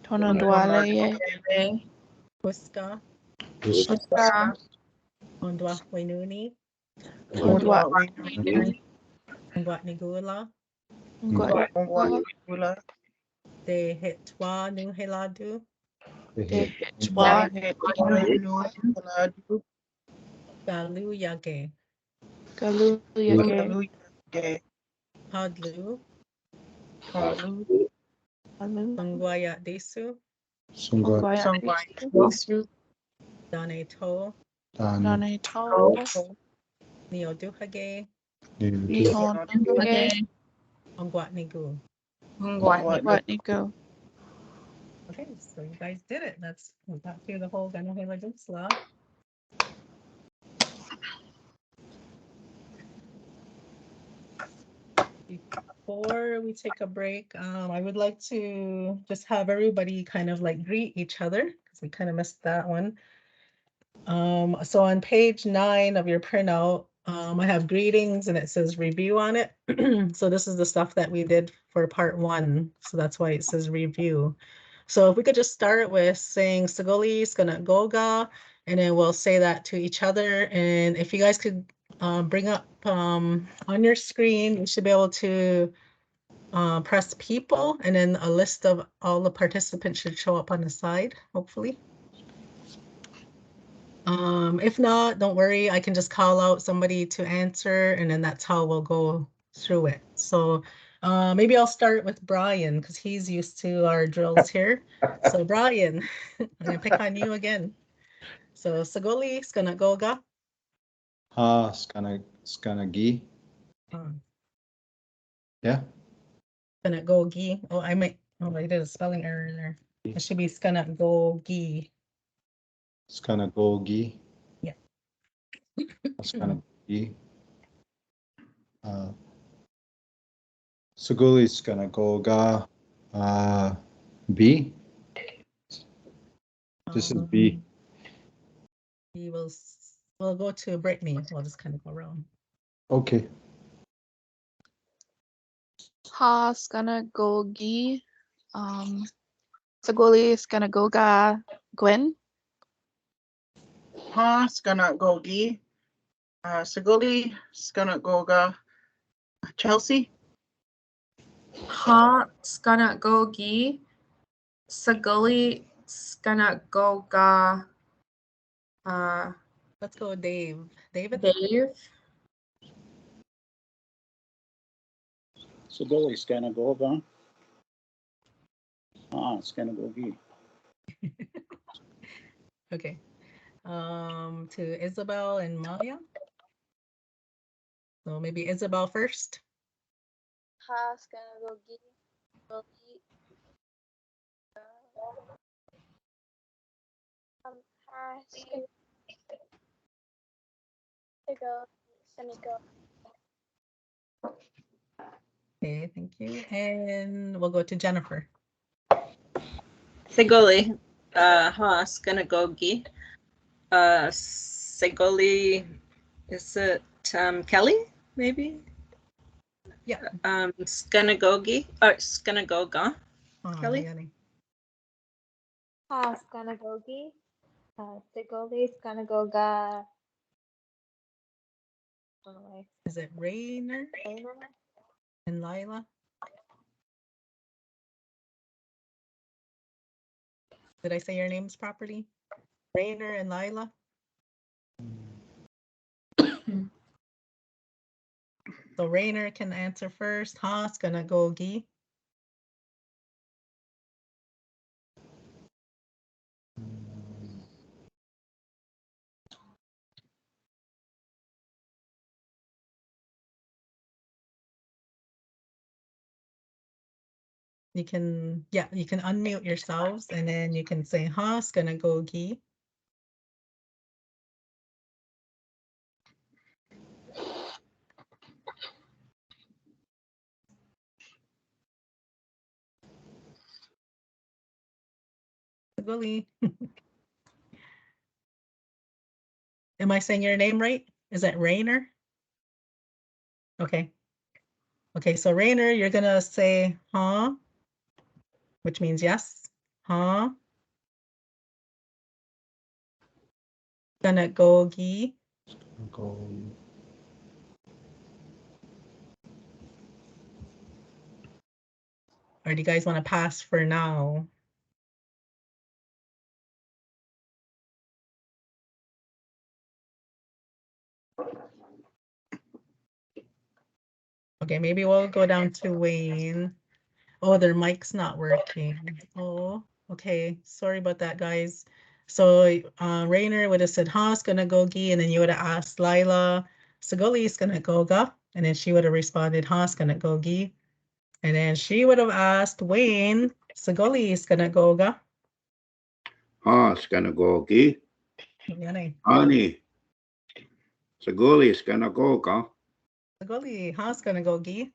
[SPEAKER 5] Tonodwale?
[SPEAKER 2] Puska,
[SPEAKER 5] Uska?
[SPEAKER 2] Ondwa Wenuni,
[SPEAKER 5] Tonodwa?
[SPEAKER 2] Ngwat Nigula,
[SPEAKER 5] Ngwa?
[SPEAKER 2] De Hetwa Nu Heladu,
[SPEAKER 5] Twa?
[SPEAKER 2] Galu Yage,
[SPEAKER 5] Galuyake?
[SPEAKER 2] Hadlu,
[SPEAKER 5] Alu?
[SPEAKER 2] Songwayat Desu,
[SPEAKER 3] Sungwa.
[SPEAKER 2] Dane To,
[SPEAKER 3] Dani.
[SPEAKER 5] Donato?
[SPEAKER 2] Neoduhage,
[SPEAKER 3] Yudu.
[SPEAKER 5] Nihon?
[SPEAKER 2] Ongwat Nigu.
[SPEAKER 5] What Nico?
[SPEAKER 2] Okay, so you guys did it. We got through the whole Ganohela Duxla. Before we take a break, I would like to just have everybody kind of like greet each other because we kind of missed that one. So on page 9 of your printout, I have greetings and it says review on it. So this is the stuff that we did for part 1. So that's why it says review. So if we could just start with saying Sagoli Skana Goga, and then we'll say that to each other. And if you guys could bring up on your screen, you should be able to press people, and then a list of all the participants should show up on the side, hopefully. If not, don't worry, I can just call out somebody to answer, and then that's how we'll go through it. So maybe I'll start with Brian because he's used to our drills here. So Brian, I'm gonna pick on you again. So Sagoli, Skanagoga.
[SPEAKER 3] Ha, Skanagi. Yeah.
[SPEAKER 2] Skanagogi. Oh, I did a spelling error there. It should be Skanagogi.
[SPEAKER 3] Skanagogi.
[SPEAKER 2] Yeah.
[SPEAKER 3] Skanagogi. Saguli Skanagoga. B. This is B.
[SPEAKER 2] We'll go to Brittany. We'll just kind of go around.
[SPEAKER 3] Okay.
[SPEAKER 1] Ha Skanagogi. Sagoli Skanagoga Gwen. Ha Skanagogi. Sagoli Skanagoga Chelsea.
[SPEAKER 6] Ha Skanagogi. Saguli Skanagoga
[SPEAKER 2] Let's go, Dave. David?
[SPEAKER 6] Dave.
[SPEAKER 7] Sagoli Skanagoga. Skanagogi.
[SPEAKER 2] Okay. To Isabel and Maya. So maybe Isabel first.
[SPEAKER 5] Ha Skanagogi.
[SPEAKER 2] Okay, thank you. And we'll go to Jennifer.
[SPEAKER 8] Segoli, ha, Skanagogi. Segoli, is it Kelly, maybe?
[SPEAKER 2] Yeah.
[SPEAKER 8] Skanagogi, or Skanagoga. Kelly?
[SPEAKER 2] Yani.
[SPEAKER 5] Ha Skanagogi. Sigoli Skanagoga.
[SPEAKER 2] Is it Rainer and Lila? Did I say your names properly? Rainer and Lila? So Rainer can answer first. Ha, Skanagogi. You can unmute yourselves and then you can say ha, Skanagogi. Sagoli. Am I saying your name right? Is that Rainer? Okay. Okay, so Rainer, you're gonna say huh, which means yes. Huh. Skanagogi. Or do you guys want to pass for now? Okay, maybe we'll go down to Wayne. Oh, their mic's not working. Oh, okay. Sorry about that, guys. So Rainer would have said, huh, Skanagogi, and then you would have asked Lila, Sagoli Skanagoga, and then she would have responded, huh, Skanagogi. And then she would have asked Wayne, Sagoli Skanagoga.
[SPEAKER 4] Skanagogi.
[SPEAKER 2] Yanay.
[SPEAKER 4] Ani. Sagoli Skanagoga.
[SPEAKER 2] Sagoli, huh, Skanagogi.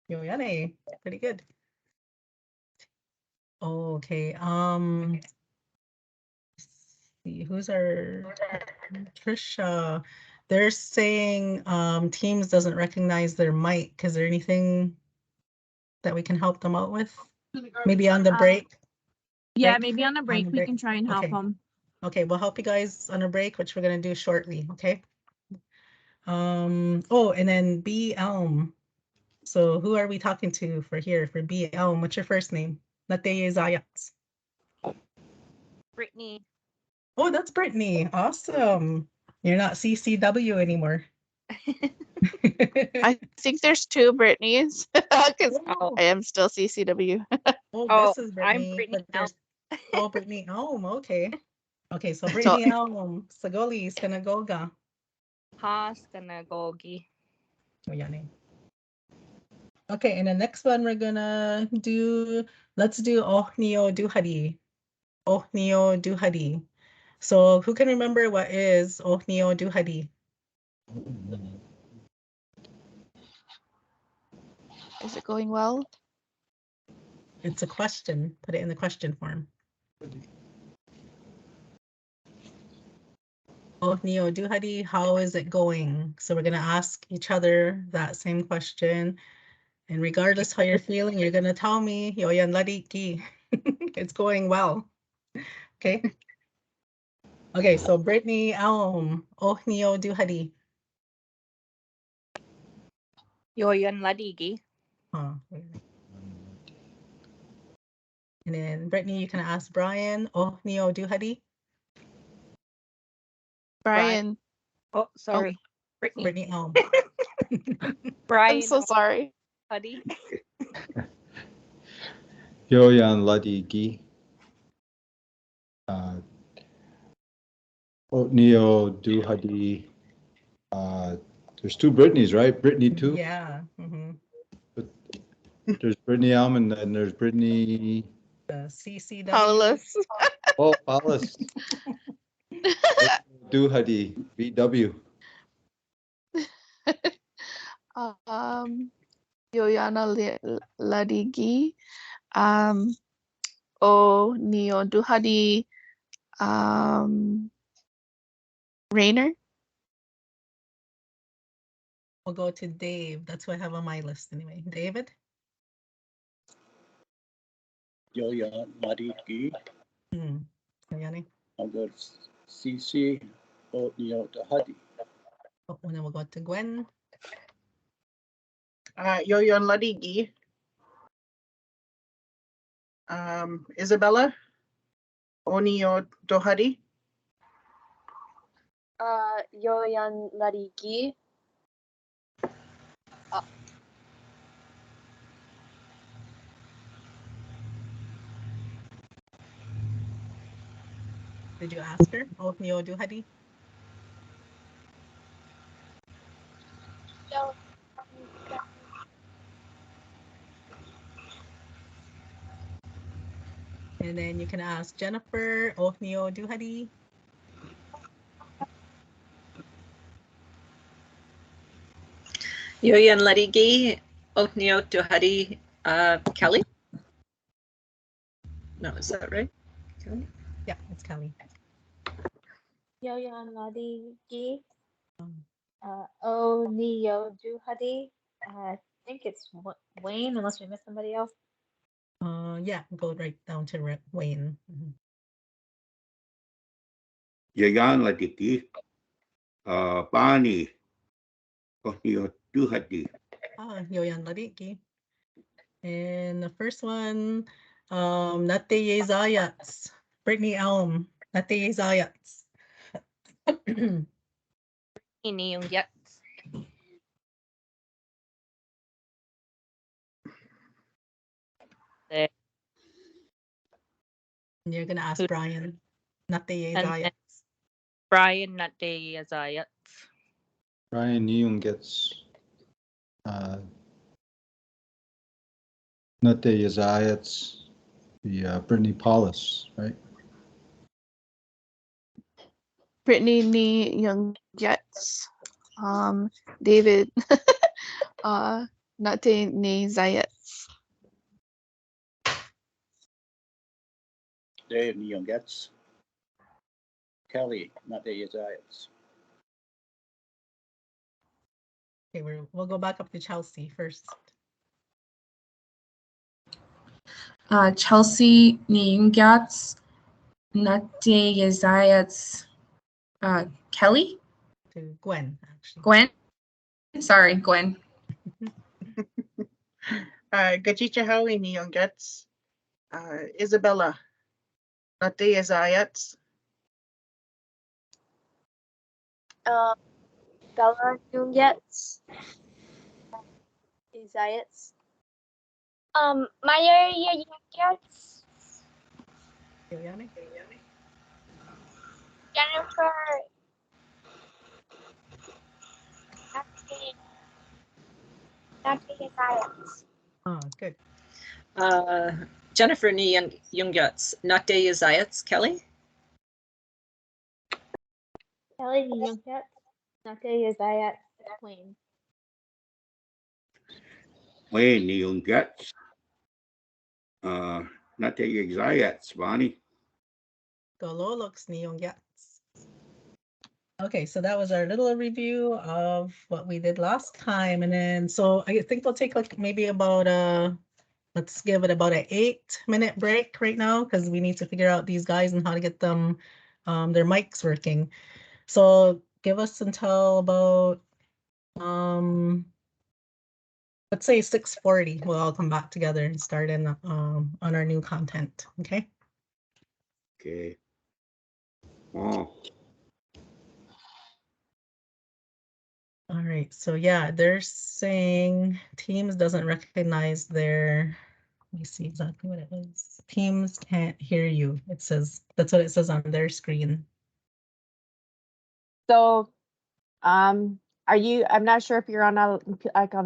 [SPEAKER 2] Yo, yanay. Pretty good. Okay. See, who's our Trisha? They're saying Teams doesn't recognize their mic. Is there anything that we can help them out with? Maybe on the break?
[SPEAKER 6] Yeah,
[SPEAKER 2] Break?
[SPEAKER 6] maybe on a break
[SPEAKER 2] the
[SPEAKER 6] we
[SPEAKER 2] break.
[SPEAKER 6] can try and help
[SPEAKER 2] Okay.
[SPEAKER 6] them.
[SPEAKER 2] Okay, we'll help you guys on a break, which we're gonna do shortly, okay? Oh, and then B Elm. So who are we talking to for here for B Elm? What's your first name? Nateye Zayats.
[SPEAKER 9] Brittany.
[SPEAKER 2] Oh, that's Brittany. Awesome. You're not CCW anymore.
[SPEAKER 1] I think there's two Britneys because
[SPEAKER 2] Oh.
[SPEAKER 1] I am still CCW.
[SPEAKER 2] Oh,
[SPEAKER 9] Oh,
[SPEAKER 2] this is
[SPEAKER 9] I'm
[SPEAKER 2] Brittany,
[SPEAKER 9] Brittany
[SPEAKER 2] but there's Brittany Elm. Okay. Okay, so
[SPEAKER 1] So-
[SPEAKER 2] Brittany Elm, Sagoli is gonna go ga.
[SPEAKER 9] Ha gonna gogi.
[SPEAKER 2] Oh, yan eh. Okay, and the next one we're gonna do, let's do Ohnio Duhadi. Ohnio Duhadi. So who can remember what is Ohnio Duhadi?
[SPEAKER 1] Is it going well?
[SPEAKER 2] It's a question. Put it in the question form. Ohnio Duhadi, how is it going? So we're gonna ask each other that same question. And regardless how you're feeling, you're gonna tell me, Yoyan Lariki. It's going well. Okay. Okay, so Brittany Elm, Ohnio Duhadi.
[SPEAKER 9] Yoyon ladigi.
[SPEAKER 2] Huh. And then Brittany, you can ask Brian, Ohnio Duhadi.
[SPEAKER 1] Brian,
[SPEAKER 9] Oh, sorry. Brittany.
[SPEAKER 2] Brittany Elm.
[SPEAKER 9] Brian.
[SPEAKER 1] I'm so sorry.
[SPEAKER 9] Huddy.
[SPEAKER 3] Yoyan Ladigi. Otnio Duhadi. There's two Britneys, right? Brittany too.
[SPEAKER 2] Yeah. Mhm.
[SPEAKER 3] There's Brittany Elm and there's Brittany.
[SPEAKER 2] The CCW.
[SPEAKER 1] Paulus.
[SPEAKER 3] Oh, Paulus. Duhadi. VW.
[SPEAKER 1] Yoyana Ladigi. O Neo Duhadi. Rainer.
[SPEAKER 2] We'll go to Dave. That's what I have on my list anyway. David?
[SPEAKER 7] Yoya Mariki.
[SPEAKER 2] Yanni?
[SPEAKER 7] I'll go CC Otnio Duhadi.
[SPEAKER 2] Oh, and then we'll go to Gwen.
[SPEAKER 1] Yoyon Ladigi. Isabella. Onio Dohadi.
[SPEAKER 10] Yoyan Larigi.
[SPEAKER 2] Did you ask her? Ohnio Duhadi?
[SPEAKER 10] No.
[SPEAKER 2] And then you can ask Jennifer, Ohnio Duhadi.
[SPEAKER 8] Yoyan Ladigi, Otnio Duhadi, Kelly? No, is that right? Kelly?
[SPEAKER 2] Yeah, it's Kelly.
[SPEAKER 5] Yoyan Ladigi.
[SPEAKER 2] Um,
[SPEAKER 5] O Neo Duhadi. I think it's Wayne, unless we missed somebody else.
[SPEAKER 2] Yeah, go right down to Wayne. Mhm.
[SPEAKER 4] Yoyan Ladigi. Bani. Ohnio Duhadi.
[SPEAKER 2] Yoyan Lariki. And the first one, Nateye Zayats. Brittany Elm, Nateye Zayats.
[SPEAKER 9] Ini yung yet. There.
[SPEAKER 2] And you're gonna ask
[SPEAKER 9] Who-
[SPEAKER 2] Brian, Nateye
[SPEAKER 9] And
[SPEAKER 2] Zayats.
[SPEAKER 9] Brian not the Azayat.
[SPEAKER 3] Brian Neung gets not the Yazayats, the Brittany Paulus, right?
[SPEAKER 1] Brittany Ni Young Jets. David. Nate Ni Zayats.
[SPEAKER 7] Dave Neon gets. Kelly, not the Yazayats.
[SPEAKER 2] Okay, we'll go back up to Chelsea first.
[SPEAKER 6] Chelsea Niungats, Nate Yazayats, Kelly?
[SPEAKER 2] to Gwen, actually.
[SPEAKER 6] Gwen. Sorry, Gwen.
[SPEAKER 1] Gachichahowie ni yung gets. Isabella. Nate Zayats.
[SPEAKER 10] Bella Nugets. Zayats. Maya Nugets.
[SPEAKER 2] Yoyane?
[SPEAKER 10] Jennifer. Nate Zayats.
[SPEAKER 2] Oh, good.
[SPEAKER 8] Jennifer ni yung gets. Nate Zayats, Kelly.
[SPEAKER 5] Kelly Nugets. Nate Zayats. Wayne.
[SPEAKER 4] Wayne ni yung gets. Nate yung Zayats, Bonnie.
[SPEAKER 2] Gololox ni yung gets. Okay, so that was our little review of what we did last time. And then, so I think we'll take like maybe about let's give it about an 8-minute break right now because we need to figure out these guys and how to get them their mics working. So give us until about let's say 6:40. We'll all come back together and start in on our new content. Okay.
[SPEAKER 4] Okay. Oh.
[SPEAKER 2] All right, so yeah, they're saying Teams doesn't recognize their, let me see exactly what it is. Teams can't hear you. It says, that's what it says on their screen.
[SPEAKER 11] So, I'm not sure if you're on a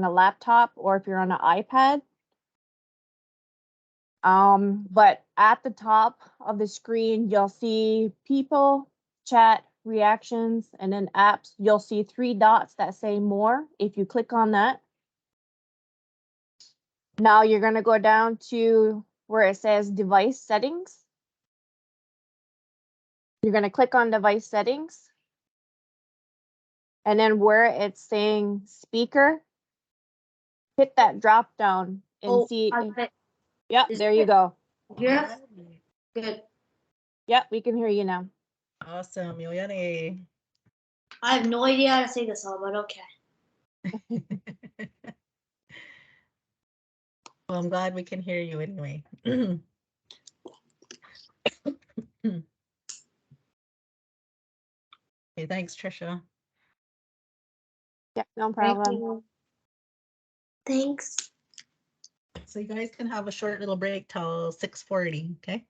[SPEAKER 11] laptop or if you're on an iPad. But at the top of the screen, you'll see people, chat, reactions, and then apps. You'll see 3 dots that say more. If you click on that, now you're gonna go down to where it says device settings. You're gonna click on device settings. And then where it's saying speaker, hit that drop down and see. Yep, there you go.
[SPEAKER 2] Yes.
[SPEAKER 11] Good. Yep, we can hear you now.
[SPEAKER 2] Awesome, Yoyane.
[SPEAKER 12] I have no idea how to say this all, but okay.
[SPEAKER 2] Well, I'm glad we can hear you anyway. Okay, thanks, Trisha.
[SPEAKER 11] Yep, no problem.
[SPEAKER 12] Thanks.
[SPEAKER 2] So you guys can have a short little break till 6:40, okay?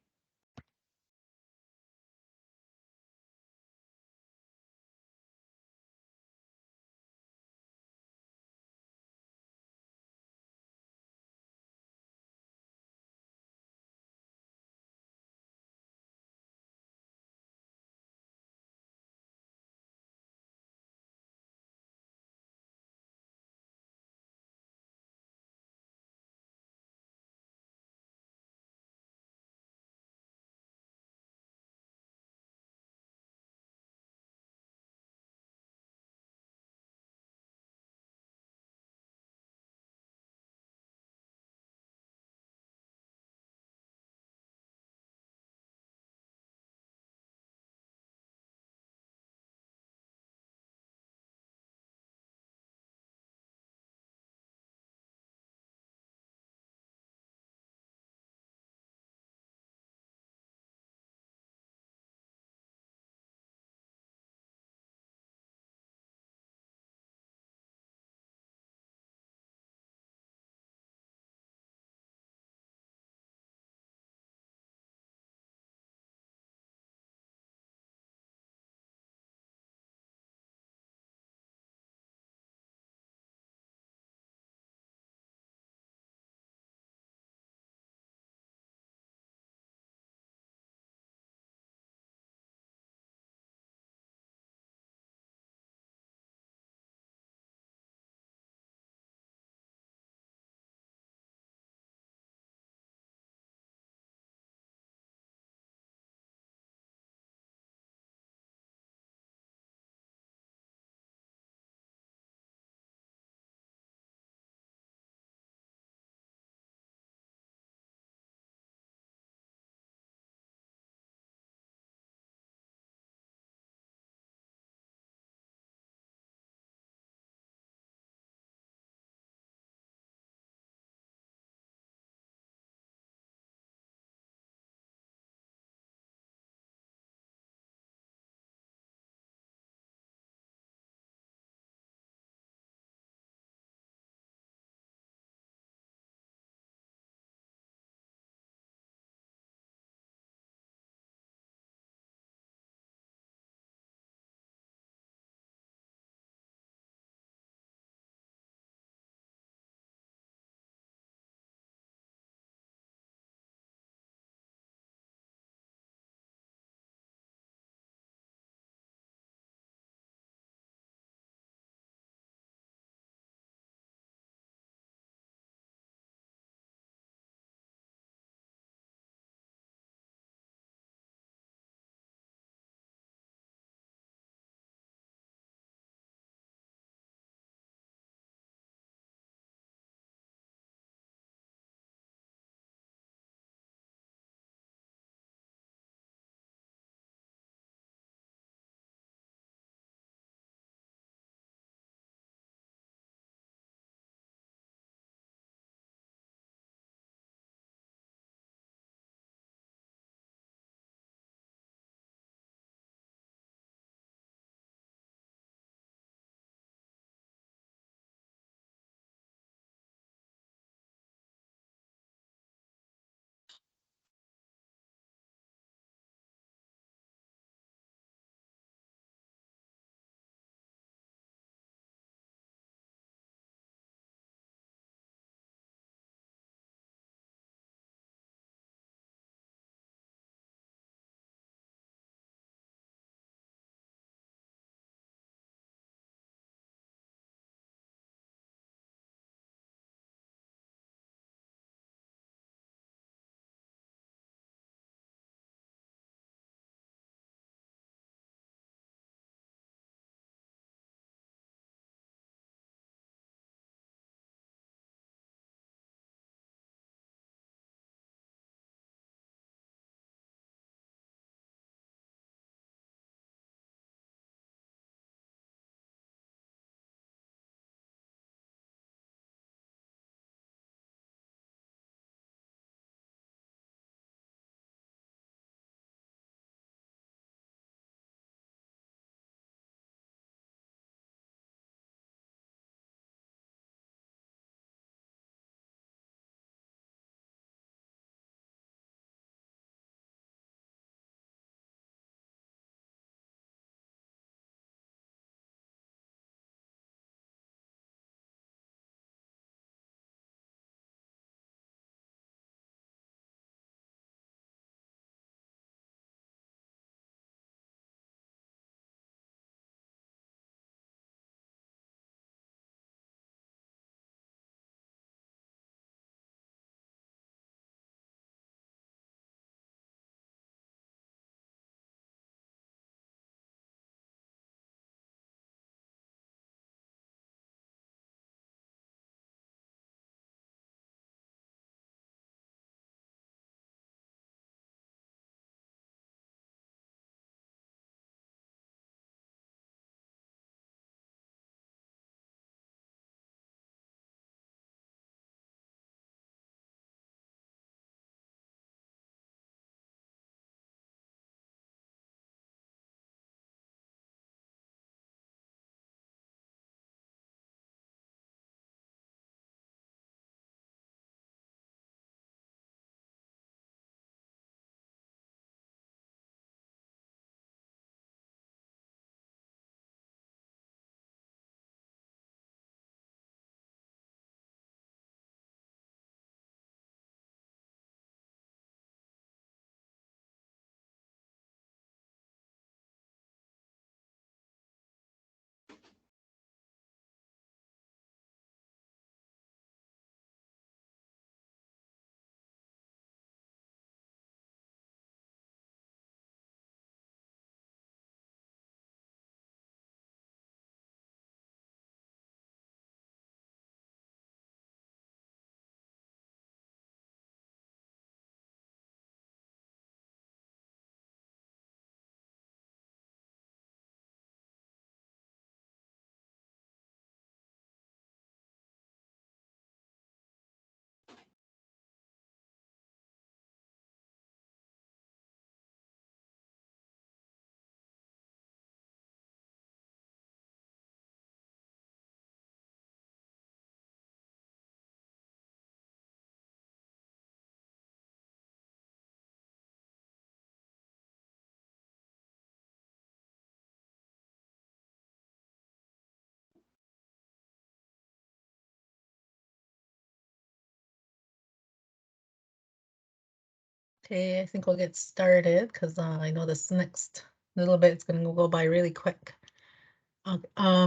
[SPEAKER 2] Okay, I think we'll get started because I know this next little bit is going to go by really quick.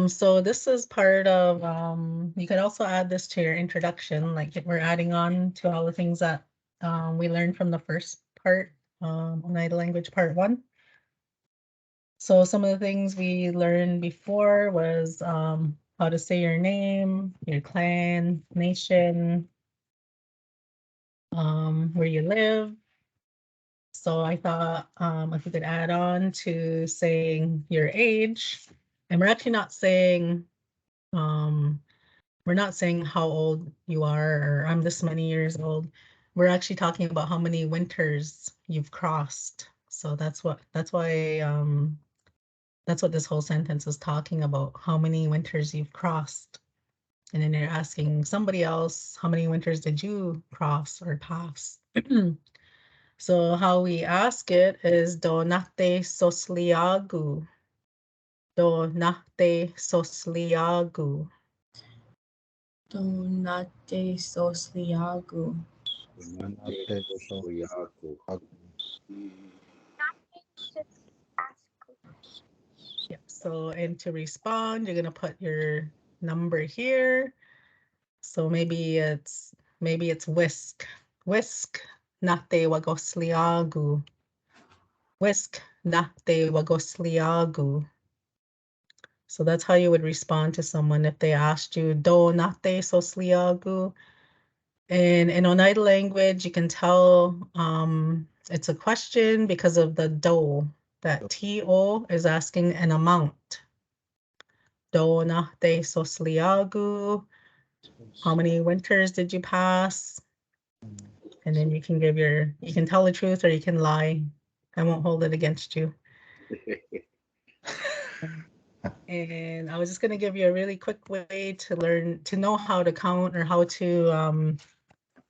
[SPEAKER 2] So this is part of, you could also add this to your introduction, like we're adding on to all the things that we learned from the first part, Oneida language part 1. So some of the things we learned before was how to say your name, your clan, nation, where you live. So I thought if we could add on to saying your age, and we're actually not saying, we're not saying how old you are or I'm this many years old. We're actually talking about how many winters you've crossed. So that's why that's what this whole sentence is talking about, how many winters you've crossed. And then they're asking somebody else, how many winters did you cross or pass? So how we ask it is do nate sosliagu. Do nate sosliagu.
[SPEAKER 6] Donate Sosliagu.
[SPEAKER 3] Manate
[SPEAKER 4] Soyaku.
[SPEAKER 2] Yep. So, and to respond, you're gonna put your number here. So maybe it's whisk. Whisk nate wagosliagu. Whisk nate wagosliagu. So that's how you would respond to someone if they asked you do nate sosliagu. And in Oneida language, you can tell it's a question because of the do. That to is asking an amount. Do nate sosliagu. How many winters did you pass? And then you can you can tell the truth or you can lie. I won't hold it against you. And I was just going to give you a really quick way to know how to count or how to,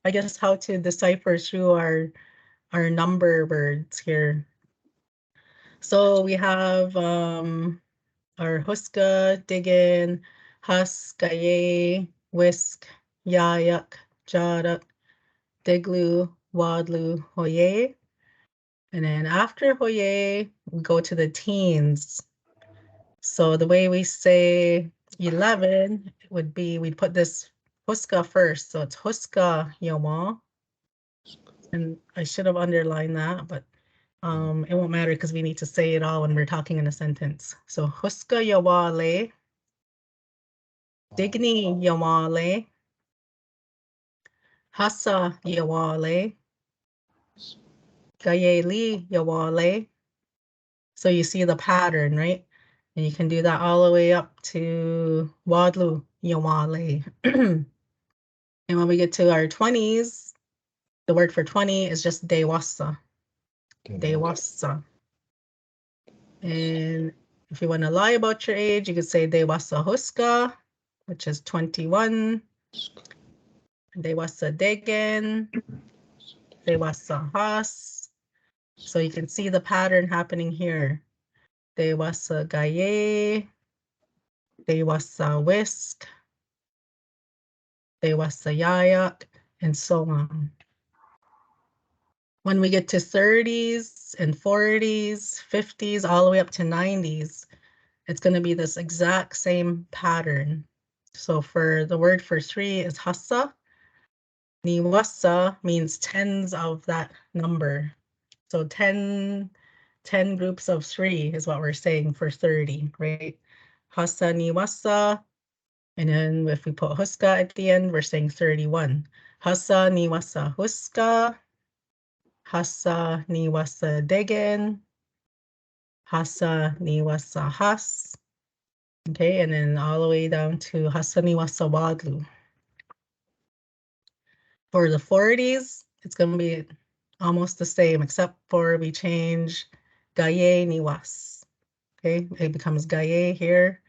[SPEAKER 2] I guess, how to decipher through our number words here. So we have our huska, diggin, huskaye, whisk, yayak, jadak, diglu, wadlu, hoye. And then after hoye, we go to the teens. So the way we say 11 would be, we'd put this huska first. So it's huska yawa. And I should have underlined that, but it won't matter because we need to say it all when we're talking in a sentence. So huska yawale, digni yawale, hasa yawale, gayeli yawale. So you see the pattern, right? And you can do that all the way up to wadlu yawale. And when we get to our 20s, the word for 20 is just dewasa. Dewasa. And if you want to lie about your age, you could say dewasa huska, which is 21. Dewasa degen. Dewasa has. So you can see the pattern happening here. Dewasa gaye. Dewasa whisk. Dewasa yayak, and so on. When we get to 30s and 40s, 50s, all the way up to 90s, it's going to be this exact same pattern. So for the word for 3 is hasa. Niwasa means tens of that number. So 10 groups of 3 is what we're saying for 30, right? Hasa niwasa. And then if we put huska at the end, we're saying 31. Hasa niwasa huska. Hasa niwasa degen. Hasa niwasa has. Okay, and then all the way down to hasa niwasa wadlu. For the 40s, it's going to be almost the same, except for we change gaye niwas. Okay, it becomes gaye here.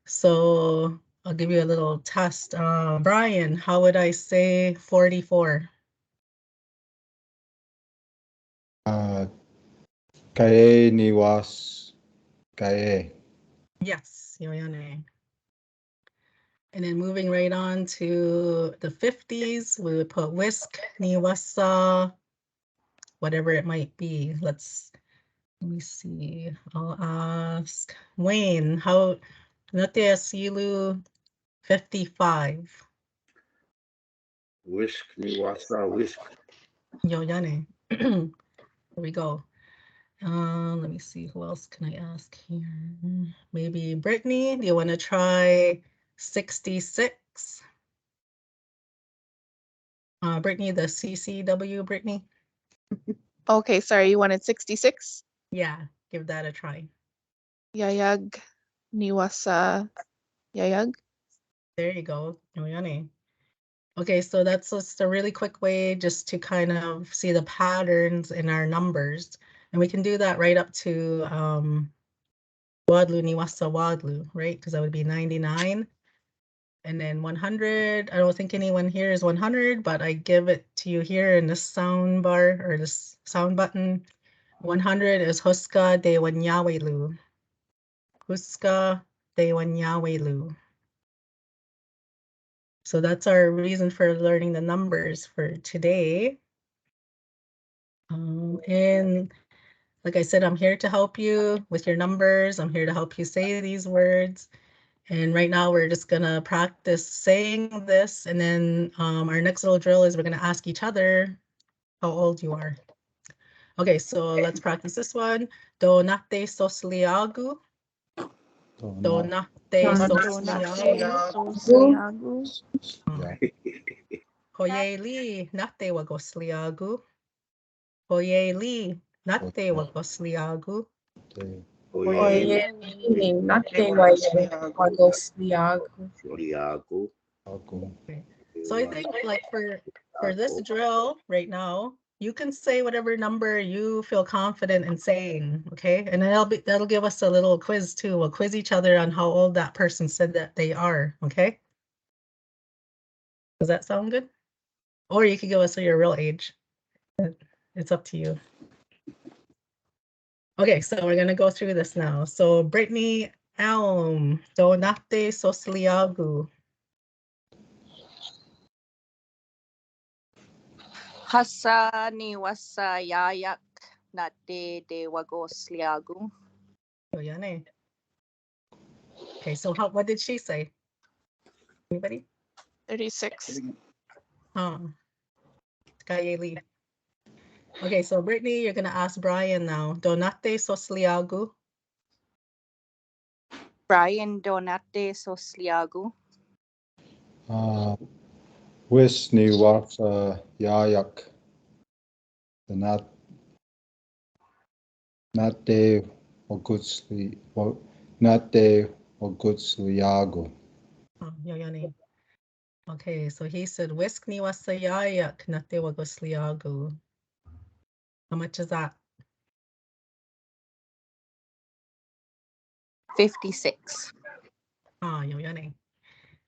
[SPEAKER 2] So I'll give you a little test. Brian, how would I say 44?
[SPEAKER 3] Kaye niwas kaye.
[SPEAKER 2] Yes, yoyane. And then moving right on to the 50s, we would put whisk niwasa whatever it might be. Let me see. I'll ask Wayne, how Natia Silu 55.
[SPEAKER 4] Whisk niwasa whisk.
[SPEAKER 2] Yo Yane. Here we go. Let me see, who else can I ask here? Maybe Brittany, do you want to try 66? Brittany, the CCW, Brittany?
[SPEAKER 13] Okay, sorry, you wanted 66?
[SPEAKER 2] Yeah, give that a try.
[SPEAKER 13] Yayag niwasa yayag.
[SPEAKER 2] There you go. Yoyane. Okay, so that's just a really quick way just to kind of see the patterns in our numbers. And we can do that right up to Wadlu Niwasa Wadlu, right? Because that would be 99. And then 100, I don't think anyone here is 100, but I give it to you here in the sound bar or this sound button. 100 is Huska de Wanyawelu. Huska de Wanyawelu. So that's our reason for learning the numbers for today. And like I said, I'm here to help you with your numbers. I'm here to help you say these words. And right now we're just gonna practice saying this. And then our next little drill is we're gonna ask each other how old you are. Okay, so let's practice this one. Donate sosliagu. Donate sosliagu. Hoyeli nate wagosliagu. Hoyeli nate wagosliagu. So I think like for this drill right now, you can say whatever number you feel confident in saying, okay? And that'll give us a little quiz too. We'll quiz each other on how old that person said that they are, okay? Does that sound good? Or you could give us your real age. It's up to you. Okay, so we're gonna go through this now. So Brittany Elm, Donate Sosliagu.
[SPEAKER 9] Hasa niwasa yayak nate de wagosliagu.
[SPEAKER 2] Oh, yeah, ne. Okay, so what did she say? Anybody?
[SPEAKER 13] 36.
[SPEAKER 2] Kayeli. Okay, so Brittany, you're gonna ask Brian now. Donate Sosliagu.
[SPEAKER 9] Brian Donate Sosliagu.
[SPEAKER 3] Wis niwasa yayak. Nate wagutsliago.
[SPEAKER 2] Yoyani. Okay, so he said whisk ni wasayayak nate wagosliagu. How much is that?
[SPEAKER 9] 56.
[SPEAKER 2] Yoyani.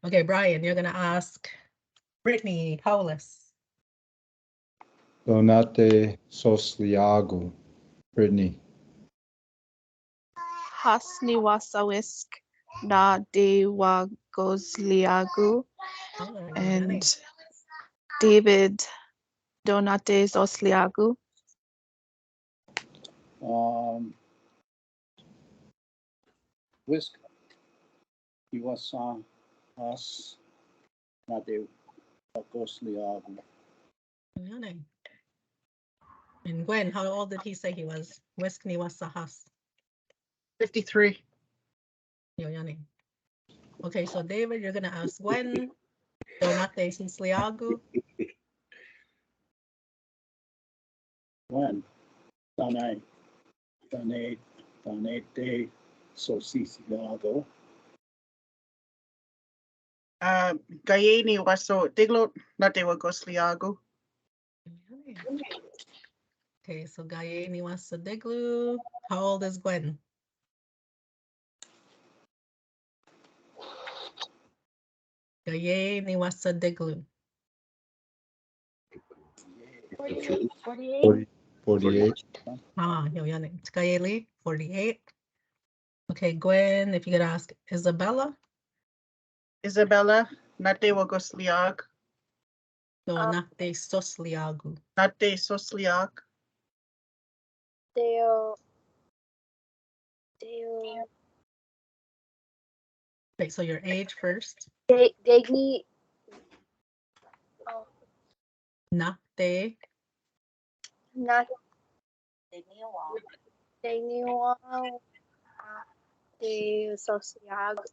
[SPEAKER 2] Okay, Brian, you're gonna ask Brittany Howless.
[SPEAKER 3] Donate sosliago. Brittany.
[SPEAKER 13] Hasni wasawisk na de wagosliagu. And David Donate Sosliagu.
[SPEAKER 7] Whisk iwasa has nate wagosliagu.
[SPEAKER 2] And Gwen, how old did he say he was? Whisk ni wasahas.
[SPEAKER 1] 53.
[SPEAKER 2] Yoyani. Okay, so David, you're gonna ask Gwen. Donate Sosliagu.
[SPEAKER 7] Gwen. Donate sosliago.
[SPEAKER 1] Gayeni waso diglo nate wagosliagu.
[SPEAKER 2] Okay, so Gaye Niwasa Deglu. How old is Gwen? Gaye Niwasa Deglu.
[SPEAKER 10] 48.
[SPEAKER 3] 48.
[SPEAKER 2] Yoyani. Gayeli, 48. Okay, Gwen, if you could ask Isabella.
[SPEAKER 1] Isabella nate wagosliag.
[SPEAKER 2] No, nate Sosliagu.
[SPEAKER 1] Nate sosliag.
[SPEAKER 5] Deo. Deo.
[SPEAKER 2] Okay, so your age first.
[SPEAKER 5] Degni. Oh,
[SPEAKER 2] Nakte.
[SPEAKER 5] not Degni Wang. De Sosiago.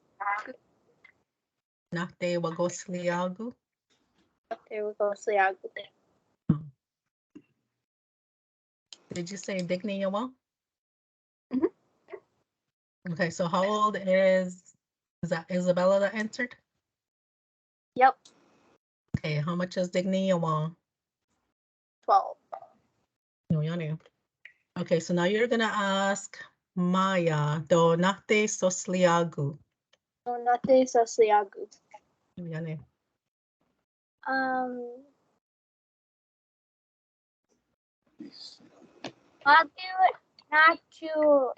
[SPEAKER 2] Nakte Wagosliagu.
[SPEAKER 5] There we go, Sosiago.
[SPEAKER 2] Did you say Digni Yawa?
[SPEAKER 5] Mhm.
[SPEAKER 2] Okay, so how old is that Isabella that answered?
[SPEAKER 5] Yep,
[SPEAKER 2] Okay, how much is Digni Yawa?
[SPEAKER 5] 12.
[SPEAKER 2] No, yani. Okay, so now you're gonna ask Maya, do nakte sosliagu.
[SPEAKER 5] No, not de Sosiago.
[SPEAKER 2] No, yani.
[SPEAKER 5] Not to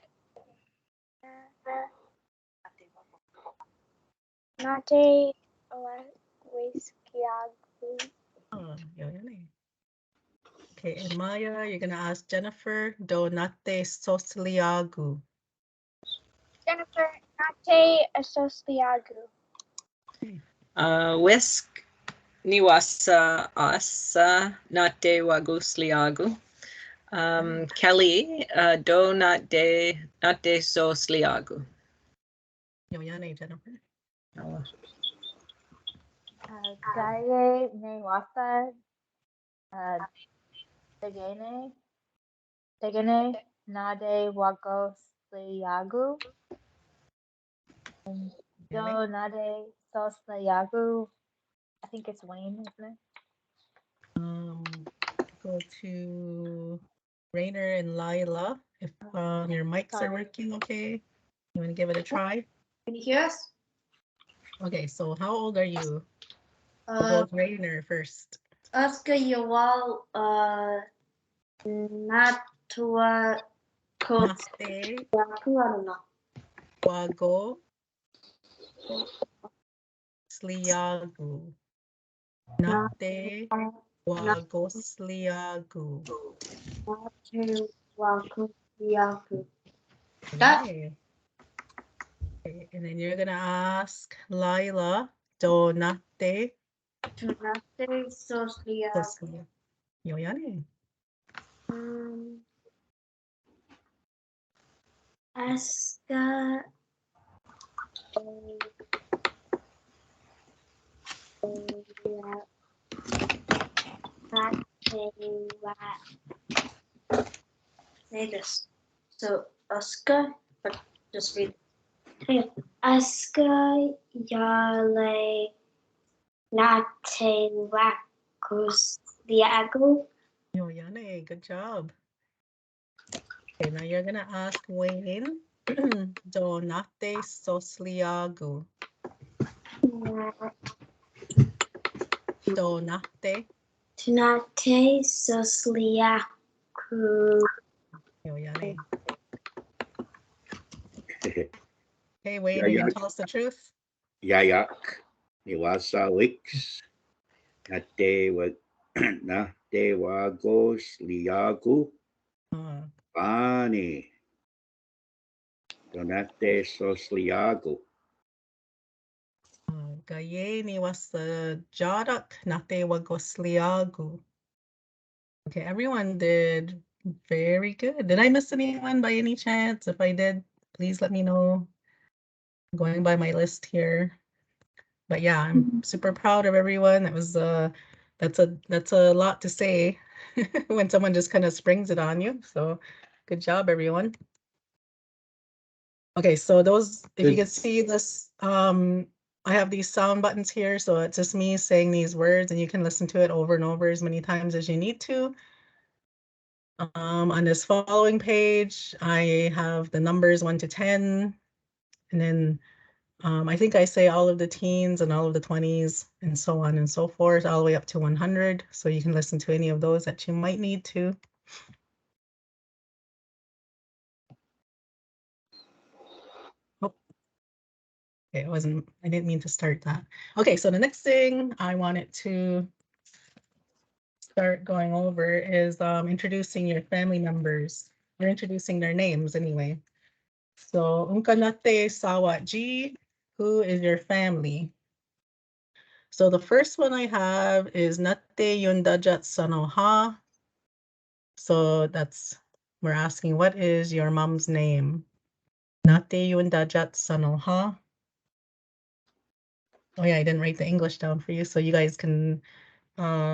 [SPEAKER 5] not a whiskey.
[SPEAKER 2] Oh, yani. Okay, and Maya, you're gonna ask Jennifer, do nakte sosliagu.
[SPEAKER 5] Jennifer, not a Sosiago.
[SPEAKER 8] Whisk niwasa asa nate wagusliagu. Kelly, do nate sosliagu.
[SPEAKER 2] No, yani, Jennifer.
[SPEAKER 5] Gaye ne wasa. Degene nade wagos Yagu. And do nade sos Yagu. I think it's Wayne, isn't it?
[SPEAKER 2] Go to Rainer and Lila. If your mics are working okay, you want to give it a try?
[SPEAKER 12] Can you hear us?
[SPEAKER 2] Okay, so how old are you? We'll go with Rainer first.
[SPEAKER 12] Aska Yawal, Natua
[SPEAKER 2] Naste Wago Sliagu. Nate Wago Sliagu. Okay. Okay, and then you're gonna ask Lila, do nate Soslia. Yoyane.
[SPEAKER 12] Aska say this. So Aska, but just read. Aska Yale Nate Wakus Diago.
[SPEAKER 2] Yoyane, good job. Okay, now you're gonna ask Wayne, do nate Sosliagu. Do nate.
[SPEAKER 12] Tunate Sosliaku.
[SPEAKER 2] Yoyane. Hey, Wayne, are you gonna tell us the truth?
[SPEAKER 10] Yayak niwasa wicks. Nate wagos liagu. Bani. Donate sosliagu.
[SPEAKER 2] Gayeni was the Jadak nate wagosliagu. Okay, everyone did very good. Did I miss anyone by any chance? If I did, please let me know. I'm going by my list here. But yeah, I'm super proud of everyone. That was that's a lot to say when someone just kind of springs it on you. So good job, everyone. Okay, so those, if you can see this, I have these sound buttons here, so it's just me saying these words and you can listen to it over and over as many times as you need to. On this following page, I have the numbers 1 to 10, and then I think I say all of the teens and all of the 20s and so on and so forth, all the way up to 100. So you can listen to any of those that you might need to. Oh. Okay, I didn't mean to start that. Okay, so the next thing I wanted to start going over is introducing your family members. We're introducing their names anyway. So, unkanate sawaji, who is your family? So the first one I have is Natte Yundajat Sanoha. So we're asking, what is your mom's name? Natte Yundajat Sanoha. Oh yeah, I didn't write the English down for you, so you guys can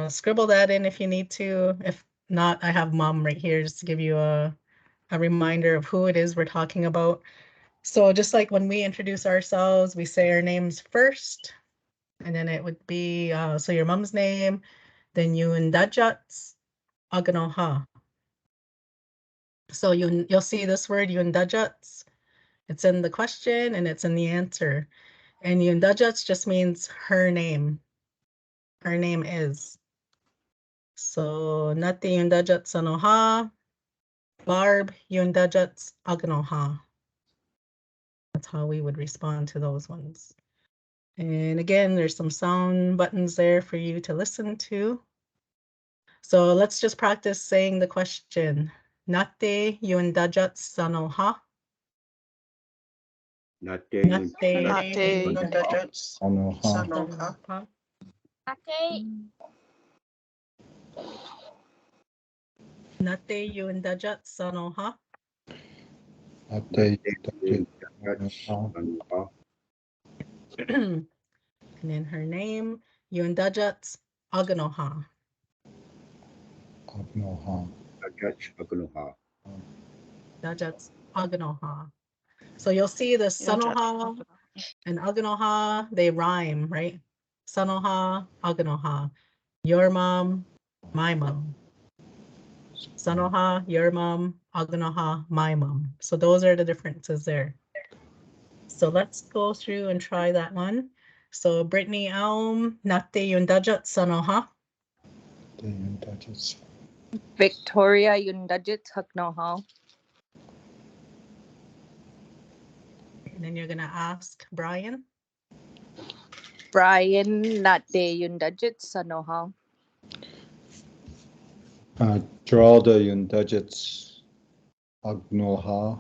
[SPEAKER 2] scribble that in if you need to. If not, I have mom right here just to give you a reminder of who it is we're talking about. So just like when we introduce ourselves, we say our names first, and then it would be, so your mom's name, then Yundajats Aganoha. So you'll see this word Yundajats. It's in the question and it's in the answer. And Yundajats just means her name. Her name is. So Nati Yundajats Anoha, Barb Yundajats Aganoha. That's how we would respond to those ones. And again, there's some sound buttons there for you to listen to. So let's just practice saying the question. Nate Yundajat Sanoha.
[SPEAKER 10] Nate
[SPEAKER 1] Yundajat
[SPEAKER 3] Sanoha.
[SPEAKER 1] Sanoha.
[SPEAKER 2] Nate Yundajat Sanoha.
[SPEAKER 3] Ate
[SPEAKER 10] Sanoha.
[SPEAKER 2] And then her name, Yundajat Aganoha.
[SPEAKER 3] Agnoha.
[SPEAKER 2] Dajat Aganoha. So you'll see the Sanoha and Aganoha, they rhyme, right? Sanoha, Aganoha. Your mom, my mom. Sanoha, your mom, Aganoha, my mom. So those are the differences there. So let's go through and try that one. So Brittany Elm, Nate Yundajat Sanoha.
[SPEAKER 9] Victoria Yundajit Haknoha.
[SPEAKER 2] And then you're gonna ask Brian.
[SPEAKER 9] Brian Nate Yundajit Sanoha.
[SPEAKER 3] Geralda Yundajits Agnoha.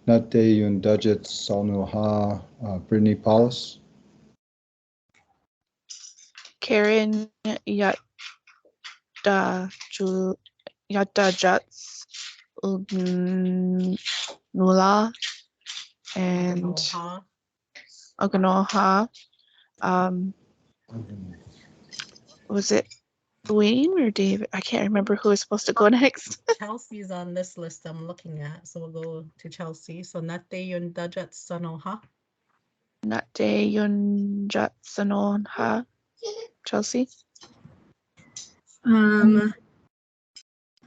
[SPEAKER 3] Nate Yundajits Sanoha. Brittany Paulus.
[SPEAKER 13] Karen Yatajats Nula and Aganoha. Was it Wayne or David? I can't remember who was supposed to go next.
[SPEAKER 2] Chelsea's on this list I'm looking at, so we'll go to Chelsea. So Nate Yundajat Sanoha.
[SPEAKER 13] Nate Yunjat Sanoha. Chelsea.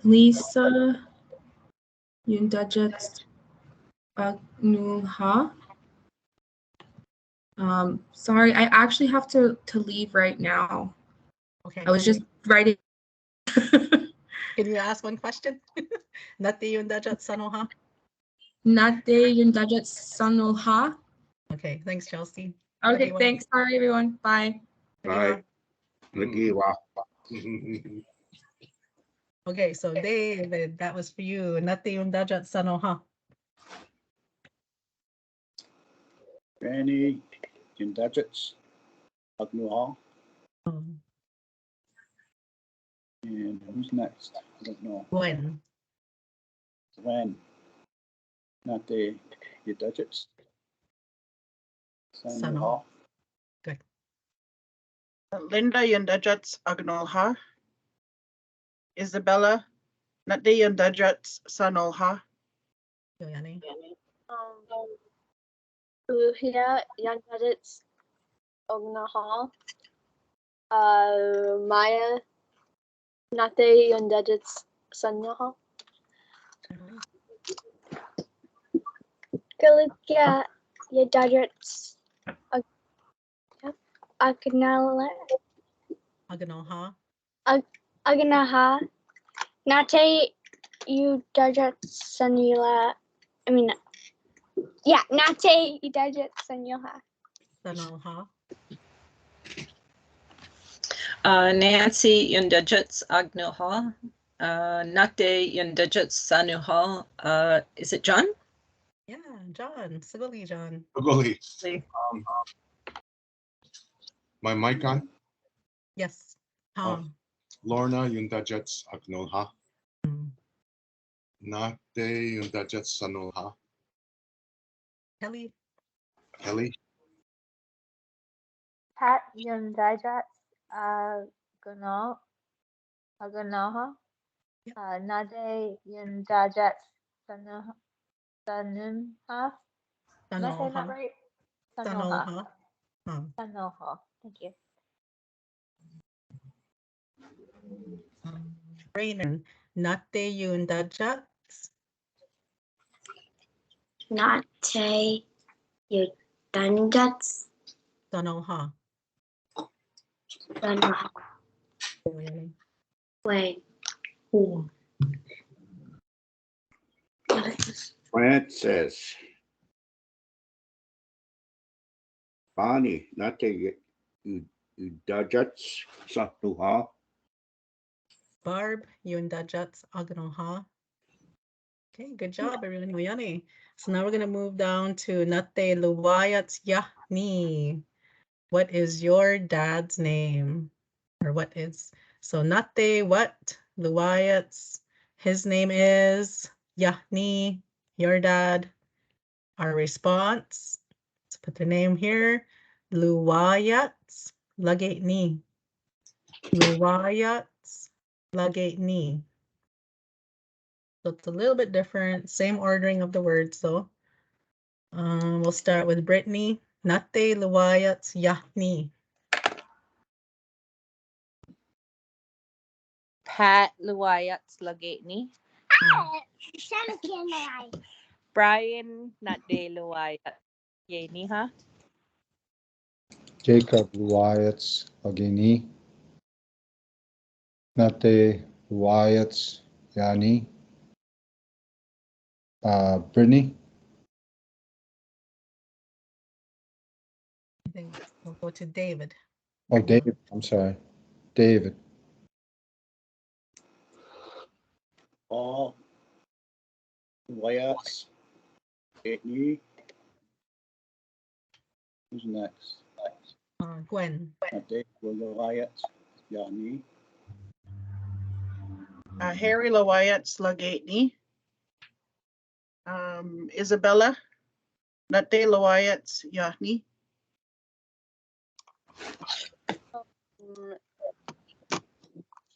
[SPEAKER 6] Lisa Yundajat Agnuha. Sorry, I actually have to leave right now.
[SPEAKER 2] Okay.
[SPEAKER 6] I was just writing.
[SPEAKER 2] Can you ask one question? Nate Yundajat Sanoha.
[SPEAKER 6] Nate Yundajat Sanoha.
[SPEAKER 2] Okay, thanks, Chelsea.
[SPEAKER 6] Okay,
[SPEAKER 2] Adiwa.
[SPEAKER 6] thanks. Sorry, everyone. Bye.
[SPEAKER 10] Bye. Nadiwa.
[SPEAKER 2] Okay, so David, that was for you. Nate Yundajat Sanoha.
[SPEAKER 7] Granny Yundajits Agnoha. And who's next? I don't know.
[SPEAKER 2] When?
[SPEAKER 7] Nate Yundajits Sanoha.
[SPEAKER 2] Sanoha. Good.
[SPEAKER 1] Linda Yundajat Agnoha. Isabella Nate Yundajat Sanoha.
[SPEAKER 2] Yoyani.
[SPEAKER 14] Uhia Yundajat Agnoha. Maya Nate Yundajat Sanoha. Galicia Yundajat
[SPEAKER 2] Aganoha.
[SPEAKER 14] Aganaha. Nate Yundajat Sanila. I mean, yeah, Nate Yundajat Sanoha.
[SPEAKER 2] Sanoha.
[SPEAKER 8] Nancy Yundajits Agnoha. Nate Yundajits Sanuha. Is it John?
[SPEAKER 2] Yeah, John. Sagoli, John.
[SPEAKER 10] Ugly. My mic on?
[SPEAKER 2] Yes.
[SPEAKER 10] Lorna Yundajets Agnoha. Nate Yundajets Sanoha.
[SPEAKER 2] Kelly.
[SPEAKER 10] Kelly.
[SPEAKER 5] Pat Yundajat Aganoha. Nade Yundajat Sanumha. Am I saying that right? Sanoha. Sanoha. Thank you.
[SPEAKER 2] Rainer. Nate Yundajats.
[SPEAKER 12] Nate Yundajats
[SPEAKER 2] Sanoha.
[SPEAKER 12] Sanoha. Wait. Ooh.
[SPEAKER 4] Francis. Bonnie, Nate Yundajats Sanuha.
[SPEAKER 2] Barb Yundajats Agnoha. Okay, good job, everyone. Yane. So now we're going to move down to Nate Luwayats Yahni. What is your dad's name? Or what is? So Nate what? Luwayats. His name is Yahni. Your dad. Our response. Let's put the name here. Luwayats Lagate ni. Luwayats Lagate ni. So it's a little bit different. Same ordering of the words though. We'll start with Brittany. Nate Luwayats Yahni.
[SPEAKER 9] Pat Luwayats Lagatni. Brian Nade Luwayats Yeni, huh?
[SPEAKER 3] Jacob Luwayats Agini. Nate Luwayats Yani. Brittany.
[SPEAKER 2] I think we'll go to David.
[SPEAKER 3] Oh, David. I'm sorry. David.
[SPEAKER 7] Paul. Wyatt's. Whitney. Who's next?
[SPEAKER 2] Gwen.
[SPEAKER 7] Nate Wyatt. Yanni.
[SPEAKER 1] Harry Lawayats Lagatni. Isabella. Nate Lawayats Yahni.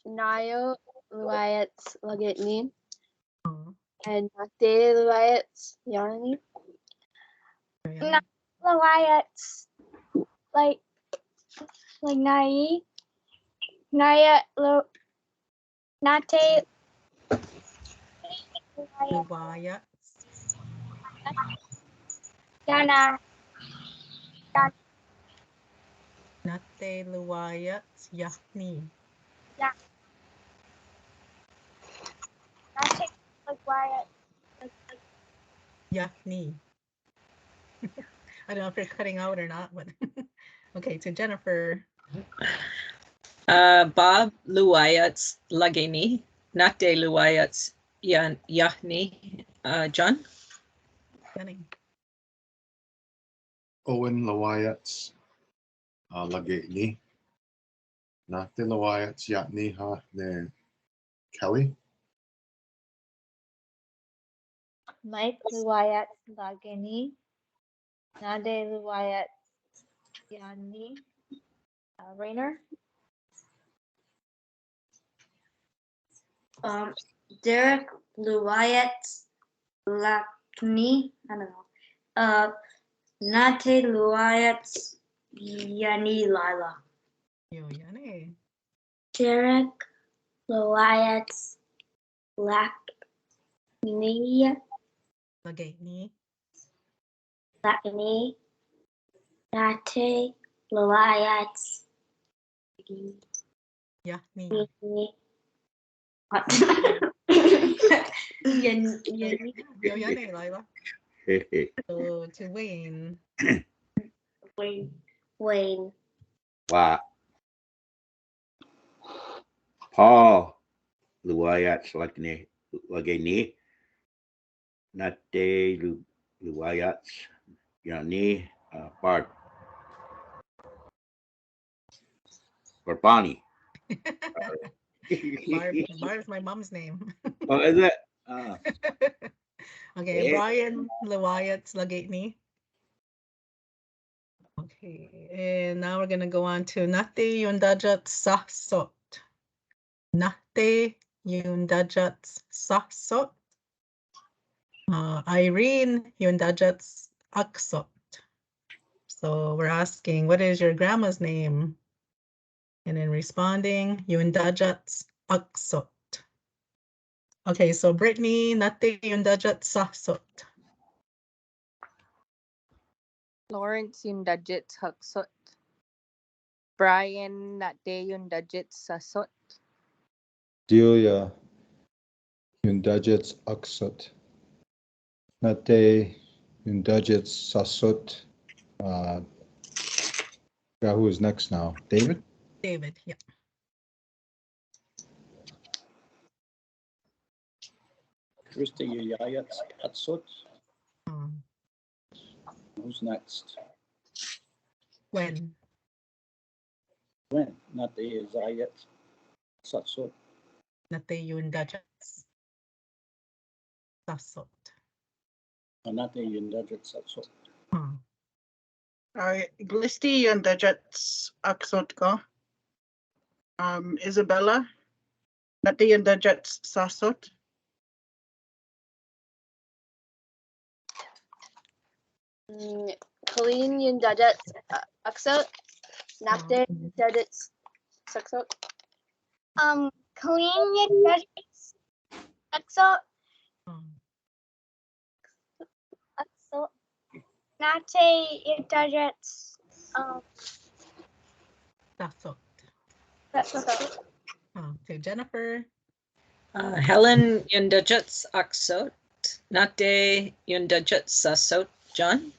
[SPEAKER 14] Nayo Luwayats Lagatni. And Nate Luwayats Yarni. Nate Luwayats like Nai. Naya Nate
[SPEAKER 2] Luwayats.
[SPEAKER 14] Dana.
[SPEAKER 2] Nate Luwayats Yahni.
[SPEAKER 14] Yeah. Nate Luwayats
[SPEAKER 2] Yahni. I don't know if you're cutting out or not, but okay, to Jennifer.
[SPEAKER 8] Bob Luwayats Lagini. Nate Luwayats Yahni. John?
[SPEAKER 2] Jenny.
[SPEAKER 10] Owen Luwayats Lagatni. Nate Luwayats Yatni ha ne Kelly.
[SPEAKER 5] Mike Luwayat Lageni. Nade Luwayat Yani. Rainer.
[SPEAKER 12] Derek Luwayat Lakni. I don't know. Nate Luwayat Yani Lila.
[SPEAKER 2] Yo, Yane.
[SPEAKER 12] Derek Luwayat Lakni.
[SPEAKER 2] Lagatni.
[SPEAKER 12] Lakni. Nate Luwayat
[SPEAKER 2] Yahni. Yo, Yane, Lila. So to Wayne.
[SPEAKER 12] Wayne.
[SPEAKER 4] Wow. Paul Luayats Lageni. Nate Luayats Yani Bart. Or Bonnie.
[SPEAKER 2] Bar is my mom's name.
[SPEAKER 4] Oh, is it?
[SPEAKER 2] Okay,
[SPEAKER 4] Eh.
[SPEAKER 2] Brian Lawayat Lagatni. Okay, and now we're gonna go on to Nate Yundajat Sahsot. Nate Yundajat Sahsot. Irene Yundajat Aksot. So we're asking, what is your grandma's name? And then responding, Yundajat Aksot. Okay, so Brittany, Nate Yundajat Sahsot.
[SPEAKER 9] Lawrence yung dajit haksot. Brian nate yung dajit sasot.
[SPEAKER 3] Delia Yundajets Aksut. Nate Yundajets Sasut. Who is next now? David?
[SPEAKER 2] David, yeah.
[SPEAKER 7] Christy Yayats Atsut. Who's next?
[SPEAKER 2] When?
[SPEAKER 7] When? Not the Zayat Satsut.
[SPEAKER 2] Nate Yundajats Sasot.
[SPEAKER 7] Not the Yundajat Satsut.
[SPEAKER 1] Glisti yung dajats aksot ko. Isabella, nati yung dajats sasot.
[SPEAKER 14] Colleen yung dadat aksot. Nate dadat saksot. Colleen yung dadat aksot. Aksot. Nate yung dadat
[SPEAKER 2] Sasot.
[SPEAKER 14] saksot.
[SPEAKER 2] Okay, Jennifer.
[SPEAKER 8] Helen Yundajats Aksot. Nate Yundajats Sasot. John?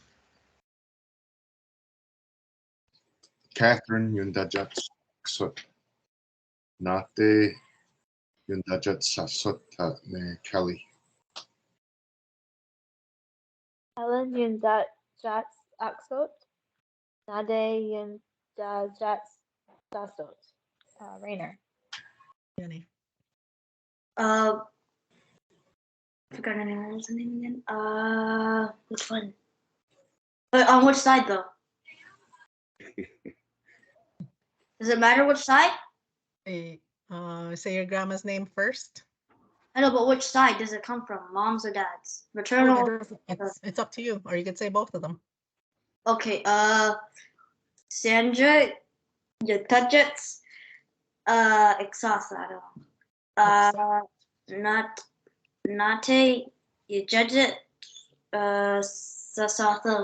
[SPEAKER 10] Catherine Yundajat Sut. Nate Yundajat Sasut ne Kelly.
[SPEAKER 5] Helen yung dajat aksot. Nade yung dajat sasot. Rainer.
[SPEAKER 2] Jenny.
[SPEAKER 12] Forgot her name. What was her name again? Which one? On which side though? Does it matter which side?
[SPEAKER 2] Hey, say your grandma's name first.
[SPEAKER 12] I know, but which side does it come from? Mom's or dad's? Maternal?
[SPEAKER 2] It's up to you, or you could say both of them.
[SPEAKER 12] Okay, Sandra, your touchets, exhausted. Nate, you judge it, Sasatha,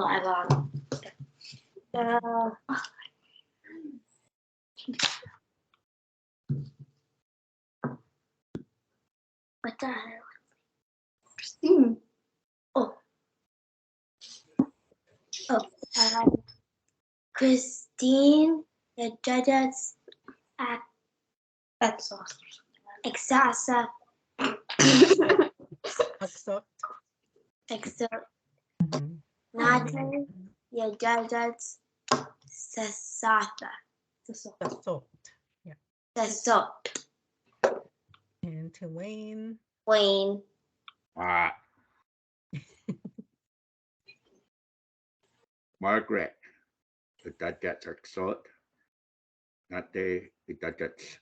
[SPEAKER 12] what the hell? Christine. Christine, the judges at Exasa.
[SPEAKER 2] Aksot.
[SPEAKER 12] Except Nate, the judges Sasatha.
[SPEAKER 2] Sasot. Yeah.
[SPEAKER 12] Sasot.
[SPEAKER 2] And to Wayne.
[SPEAKER 12] Wayne.
[SPEAKER 4] Margaret. Yundajats Aksut. Nate Yundajats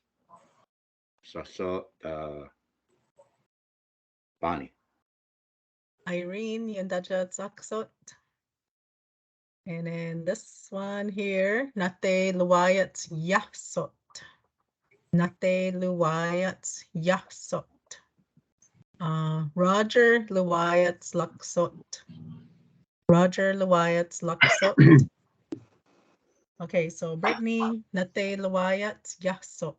[SPEAKER 4] Sasut. Bonnie.
[SPEAKER 2] Irene Yundajat Aksot. And then this one here, Nate Luayat Yasot. Nate Luayat Yasot. Roger Luayat Laksot. Roger Luayat Laksot. Okay, so Brittany Nate Luayat Yasot.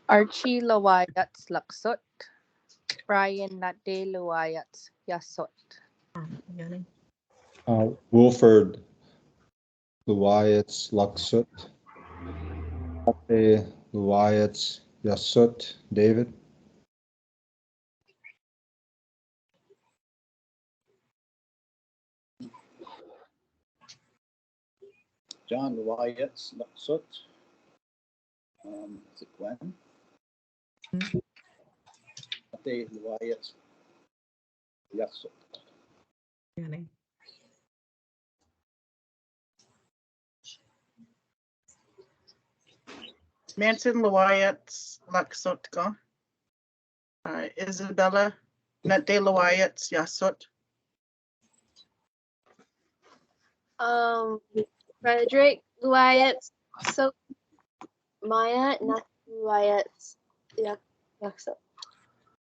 [SPEAKER 9] Archie Lawayats Laksot. Brian Nate Lawayats Yasot.
[SPEAKER 2] Yanni.
[SPEAKER 3] Wilford Luayats Luxut. Nate Luayats Yasut David.
[SPEAKER 7] John Luayats Laksut. Is it Gwen? Nate Luayats Yasut.
[SPEAKER 1] Manson Luayats Laksut ko. Isabella Nate Luayats Yasut.
[SPEAKER 14] Frederick Luayats so Maya not Luayats Yakso.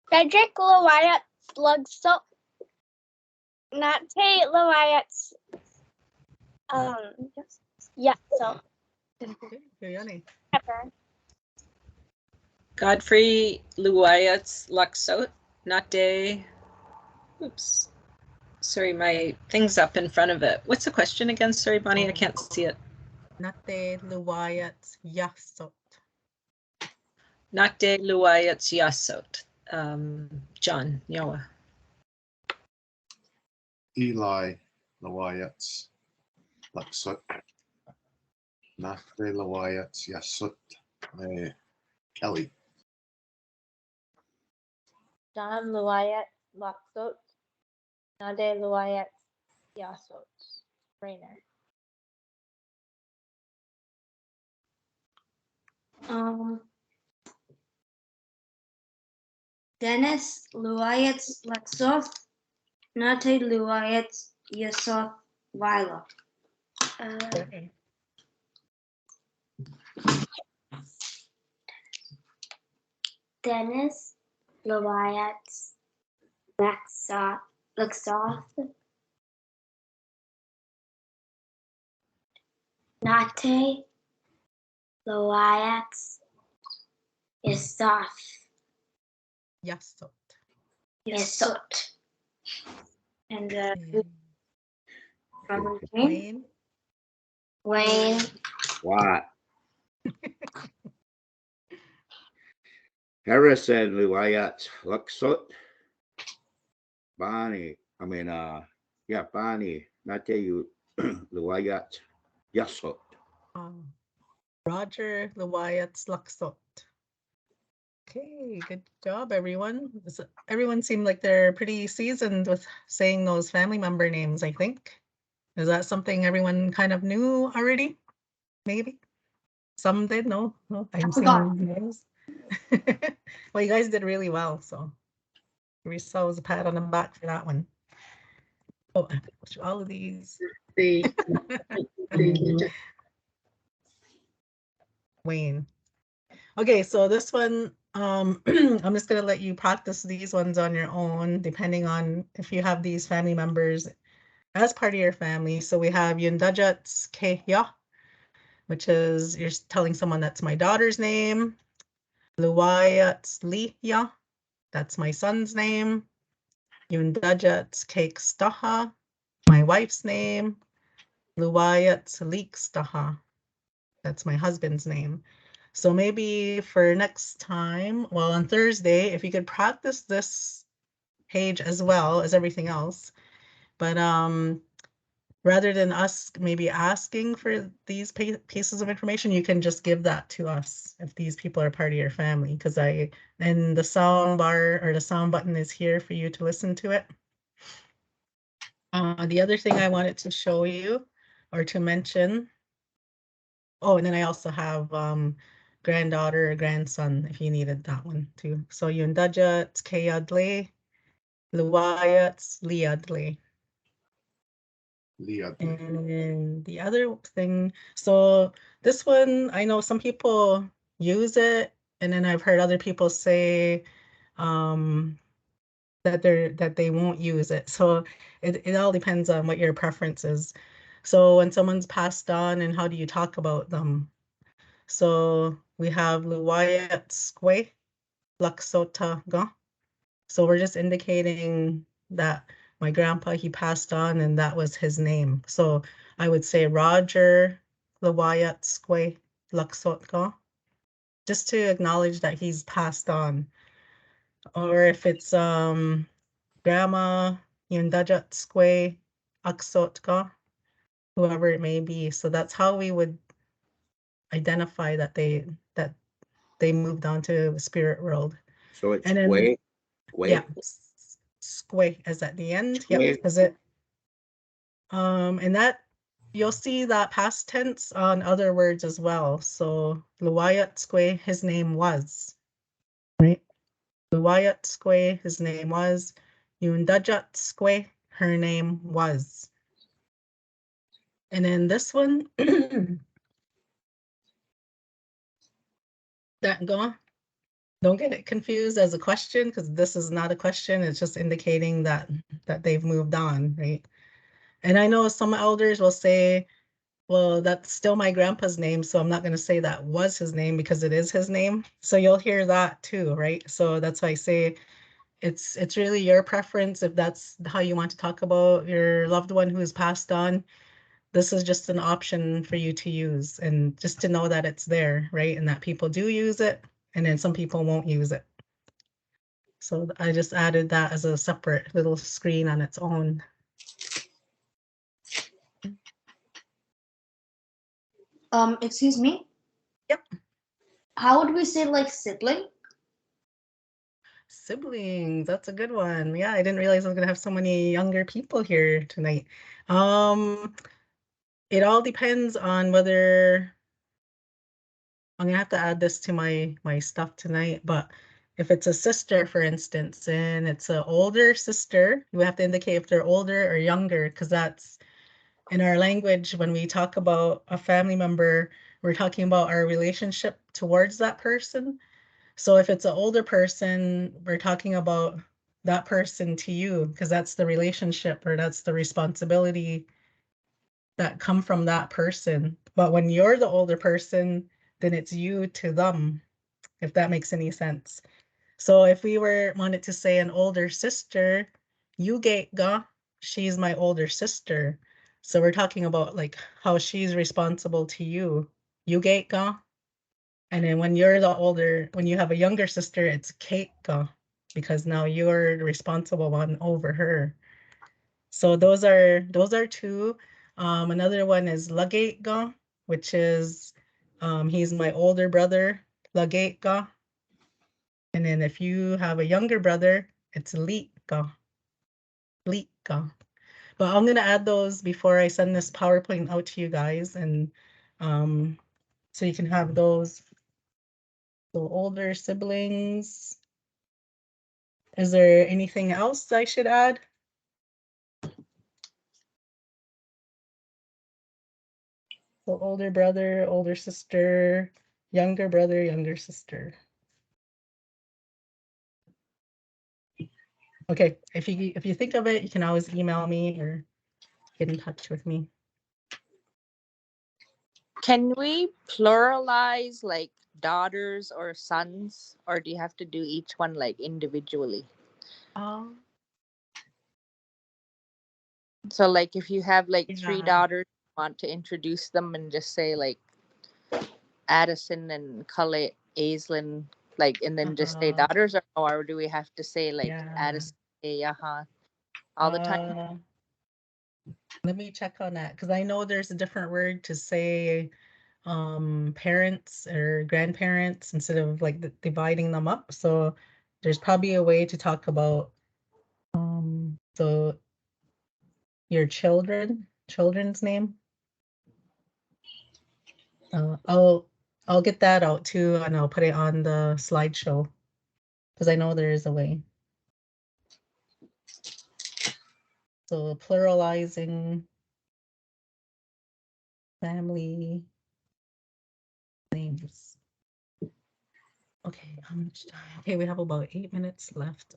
[SPEAKER 14] Frederick Luayats Lugso not Tate Luayats yeah so Pepper.
[SPEAKER 8] Godfrey Luayats Laksot, Nate. Oops. Sorry, my thing's up in front of it. What's the question again? Sorry, Bonnie, I can't see it.
[SPEAKER 2] Nate Luayats Yasot.
[SPEAKER 8] Nate Luayats Yasot. John, Yawa.
[SPEAKER 10] Eli Luayats Laksut. Nate Luayats Yasut Kelly.
[SPEAKER 5] John Luayat Laksot. Nade Luayat Yasot. Rainer.
[SPEAKER 12] Dennis Luayats Laksov. Nate Luayats Yasov Vila. Dennis Luayats Laksov. Nate Luayats Yasov.
[SPEAKER 2] Yasot.
[SPEAKER 12] Yasot. And from
[SPEAKER 2] Wayne.
[SPEAKER 12] Wayne.
[SPEAKER 4] What? Harrison Luayat Luxot. Bonnie. Bonnie. Nate you Luayat Yasot.
[SPEAKER 2] Roger Luayats Laksot. Okay, good job, everyone. Everyone seemed like they're pretty seasoned with saying those family member names, I think. Is that something everyone kind of knew already? Maybe? Some did, no? I'm seeing names. Well, you guys did really well, so give yourselves a pat on the back for that one. Oh, I have to go through all of these. Wayne. Okay, so this one, I'm just gonna let you practice these ones on your own, depending on if you have these family members as part of your family. So we have Yundajats Kehya, which is you're telling someone that's my daughter's name. Luayats Liya, that's my son's name. Yundajats Cake Staha, my wife's name. Luayats Leek Staha, that's my husband's name. So maybe for next time, well, on Thursday, if you could practice this page as well as everything else, but rather than us maybe asking for these pieces of information, you can just give that to us if these people are part of your family, because and the sound bar or the sound button is here for you to listen to it. The other thing I wanted to show you or to mention, oh, and then I also have granddaughter or grandson if you needed that one too. So Yundaja Tkeyadle, Luwaya Liadle. And the other thing, so this one, I know some people use it, and then I've heard other people say that they won't use it. So it all depends on what your preference is. So when someone's passed on, and how do you talk about them? So we have Luwayat Sque, Laksota Ga. So we're just indicating that my grandpa, he passed on and that was his name. So I would say Roger Luwayat Sque Laksot Ga. just to acknowledge that he's passed on. Or if it's grandma, yundajat sque, aksotka, whoever it may be. So that's how we would identify that they moved on to the spirit world.
[SPEAKER 4] So it's
[SPEAKER 2] And then
[SPEAKER 4] Gwe.
[SPEAKER 2] yeah, sque is at the end. Yep,
[SPEAKER 4] Sque.
[SPEAKER 2] is it? And that you'll see that past tense on other words as well. So Luwayat sque, his name was, right? Luwayat sque, his name was. Yundajat sque, her name was. And then this one, that go. Don't get it confused as a question, because this is not a question. It's just indicating that they've moved on, right? And I know some elders will say, well, that's still my grandpa's name, so I'm not going to say that was his name because it is his name. So you'll hear that too, right? So that's why I say it's really your preference if that's how you want to talk about your loved one who's passed on. This is just an option for you to use, and just to know that it's there, right? And that people do use it, and then some people won't use it. So I just added that as a separate little screen on its own.
[SPEAKER 12] Excuse me?
[SPEAKER 2] Yep.
[SPEAKER 12] How would we say like sibling?
[SPEAKER 2] Siblings, that's a good one. Yeah, I didn't realize I was gonna have so many younger people here tonight. It all depends on whether I'm gonna have to add this to my stuff tonight, but if it's a sister, for instance, and it's an older sister, you have to indicate if they're older or younger, because that's in our language, when we talk about a family member, we're talking about our relationship towards that person. So if it's an older person, we're talking about that person to you, because that's the relationship or that's the responsibility that come from that person. But when you're the older person, then it's you to them, if that makes any sense. So if we wanted to say an older sister, Yugega, she's my older sister. So we're talking about like how she's responsible to you. Yugega. And then when you have a younger sister, it's Keika, because now you're the responsible one over her. So those are two. Another one is Lagatega, which is he's my older brother, Lagatega. And then if you have a younger brother, it's Litka. Litka. But I'm gonna add those before I send this PowerPoint out to you guys, and so you can have those. So older siblings. Is there anything else I should add? So older brother, older sister, younger brother, younger sister. Okay, if you think of it, you can always email me or get in touch with me.
[SPEAKER 9] Can we pluralize like daughters or sons, or do you have to do each one like individually? So like if you have like three
[SPEAKER 2] Yeah.
[SPEAKER 9] daughters, want to introduce them and just say like Addison and Cullet, Aislinn, like, and then just say daughters, or do we have to say like Addison, all the time?
[SPEAKER 2] Let me check on that, because I know there's a different word to say parents or grandparents instead of like dividing them up. So there's probably a way to talk about so your children's name. I'll get that out too, and I'll put it on the slideshow, because I know there is a way. So pluralizing family names. Okay, how much time? Okay, we have about 8 minutes left.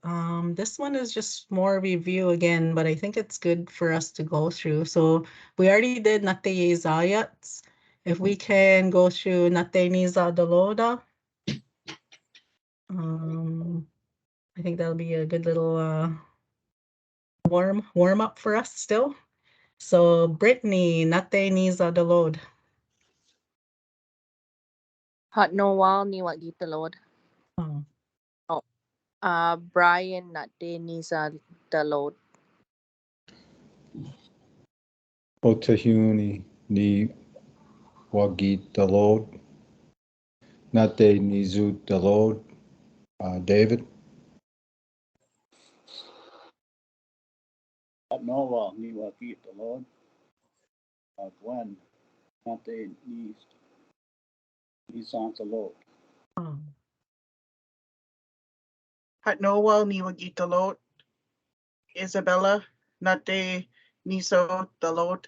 [SPEAKER 2] This one is just more review again, but I think it's good for us to go through. So we already did Nateye Zayats. If we can go through Nateniza Doloda. I think that'll be a good little warm up for us still. So Brittany, Nateniza Dolod.
[SPEAKER 9] Hot Noel ni Wagitalod.
[SPEAKER 2] Oh.
[SPEAKER 9] Oh. Brian not Denisa Dalod.
[SPEAKER 3] Otahuni ni wagi dalod. Nate nizu dalod. David.
[SPEAKER 7] Noah ni wagi the Lord. Gwen, Nate ni on the Lord.
[SPEAKER 2] Oh.
[SPEAKER 1] Hatnowal ni Wagitalot. Isabella, Nate Niso Dalot.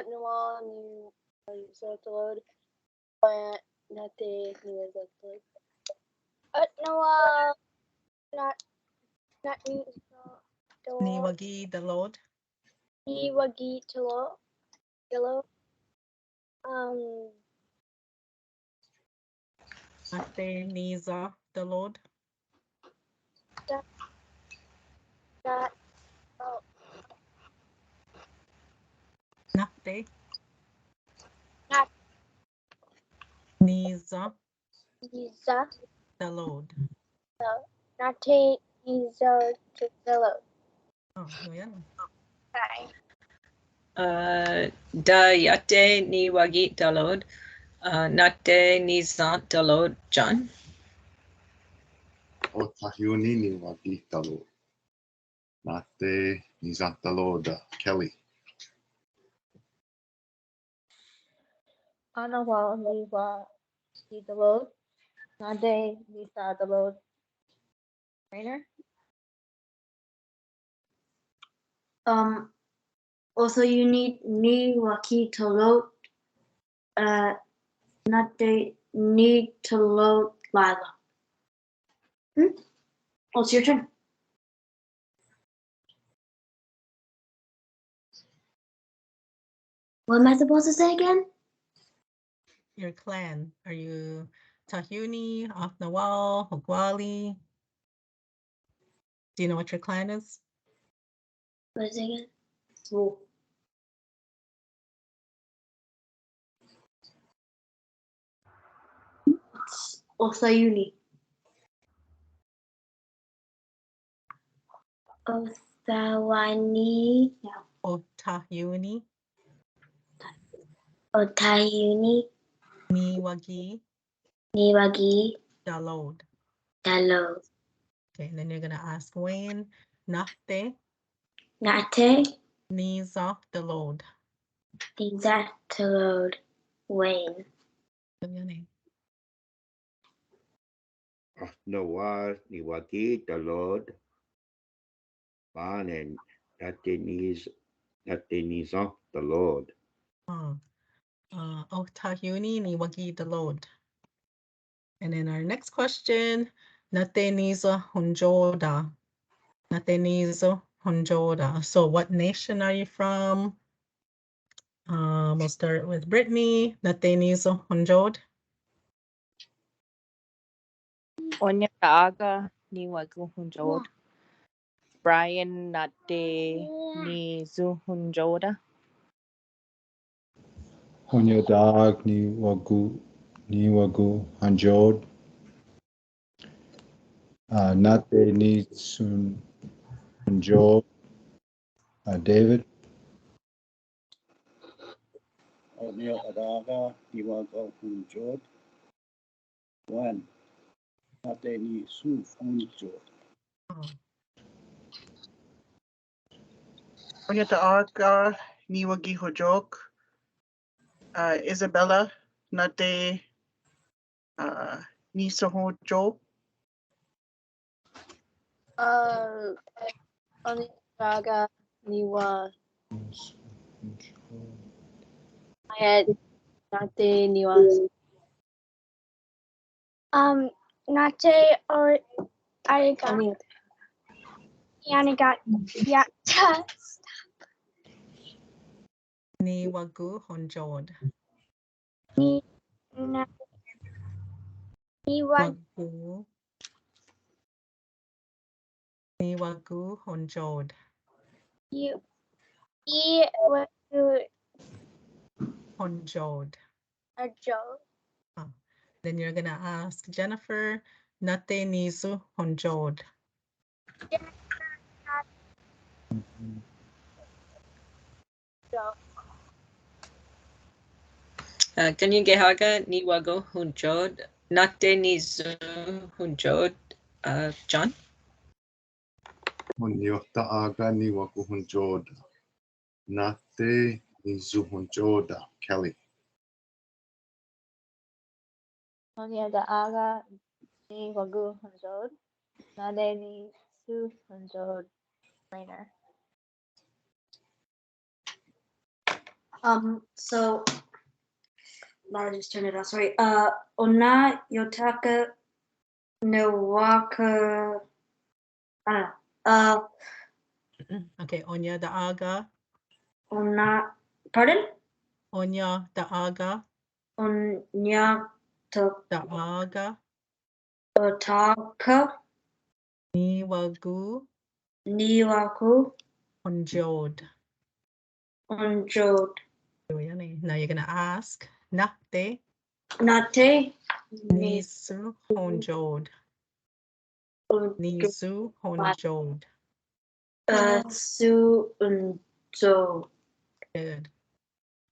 [SPEAKER 14] Noah ni Zotolod. Nate ni Zotolod. Noah not ni
[SPEAKER 2] Ni wagi the Lord.
[SPEAKER 14] Ni wagi talo.
[SPEAKER 2] Ate niza the Lord.
[SPEAKER 14] That oh
[SPEAKER 2] Nate
[SPEAKER 14] not
[SPEAKER 2] niza
[SPEAKER 14] Iza
[SPEAKER 2] the Lord.
[SPEAKER 14] Nate Iza Talo.
[SPEAKER 2] Oh, yeah.
[SPEAKER 14] Hi.
[SPEAKER 8] Da yate ni wagi dalod. Nate ni zant dalod. John.
[SPEAKER 10] Otahuni ni Wagitalod. Nate ni Zantalod. Kelly.
[SPEAKER 5] Anawal ni Wagitalod. Nade ni Dalod. Trainer.
[SPEAKER 12] Also, you need ni waki to load. Not they need to load Lila. Oh, it's your turn. What am I supposed to say again?
[SPEAKER 2] Your clan. Are you Tahuni, Afnawal, Hogwali? Do you know what your clan is?
[SPEAKER 12] What is it again? Oh. It's Othayuni. Othawani.
[SPEAKER 2] Otahuni,
[SPEAKER 12] Otayuni.
[SPEAKER 2] Niwagi,
[SPEAKER 12] Niwagi.
[SPEAKER 2] Dalod.
[SPEAKER 12] Dalod.
[SPEAKER 2] Okay, and then you're gonna ask Wayne, Nate,
[SPEAKER 12] Nate.
[SPEAKER 2] Niza Dalod.
[SPEAKER 12] Dalod. Wayne.
[SPEAKER 2] Give me your name.
[SPEAKER 4] Noah ni wagi dalod. Banen nate ni zant dalod.
[SPEAKER 2] Oh, Otahuni, Niwagi Dalod. And then our next question, Nate Niza Hunjoda. Nate Niza Hunjoda. So what nation are you from? We'll start with Brittany. Nate Niza Hunjod.
[SPEAKER 9] Onya Taaga ni Waguhunjod. Brian Nate ni Zuhunjoda.
[SPEAKER 3] Honyadag ni wagu hanjod. Nate ni sun hanjod. David.
[SPEAKER 7] Neil Adaga, Niwago Hunjod. Gwen, Nate ni Su Hunjod.
[SPEAKER 1] Onyataaga ni Wagi Hojok. Isabella, Nate Niso Hojo.
[SPEAKER 14] Onisaga Niwa Mayat Nate Niwa Nate or Ariga Yanigat Yata
[SPEAKER 2] Niwagu Hunjod.
[SPEAKER 14] Ni Niwa
[SPEAKER 2] Niwagu Hunjod.
[SPEAKER 14] you E
[SPEAKER 2] honjod.
[SPEAKER 14] A Joe.
[SPEAKER 2] Then you're gonna ask Jennifer, nate nizu honjod.
[SPEAKER 14] Joe.
[SPEAKER 8] Ganyegehaga niwago hunjod. Nate nizu hunjod. John?
[SPEAKER 10] Onyota aga ni wakuhunjoda. Nate nizuhunjoda. Kelly.
[SPEAKER 5] Oneida aga ni wagu hunjod. Nade ni su hunjod. Rainer.
[SPEAKER 12] So I'll just turn it off. Sorry. Ona Yotaka Nowaka. I don't know.
[SPEAKER 2] Okay, Onya the aga.
[SPEAKER 12] Ona. Pardon?
[SPEAKER 2] Onya the aga.
[SPEAKER 12] Onya
[SPEAKER 2] The aga.
[SPEAKER 12] Otaka
[SPEAKER 2] Niwagu
[SPEAKER 12] Niwaku
[SPEAKER 2] honjod.
[SPEAKER 12] Onjod.
[SPEAKER 2] Now you're gonna ask nate
[SPEAKER 12] Nate
[SPEAKER 2] nizu honjod. Nizu honjod.
[SPEAKER 12] Su Unjo.
[SPEAKER 2] Good.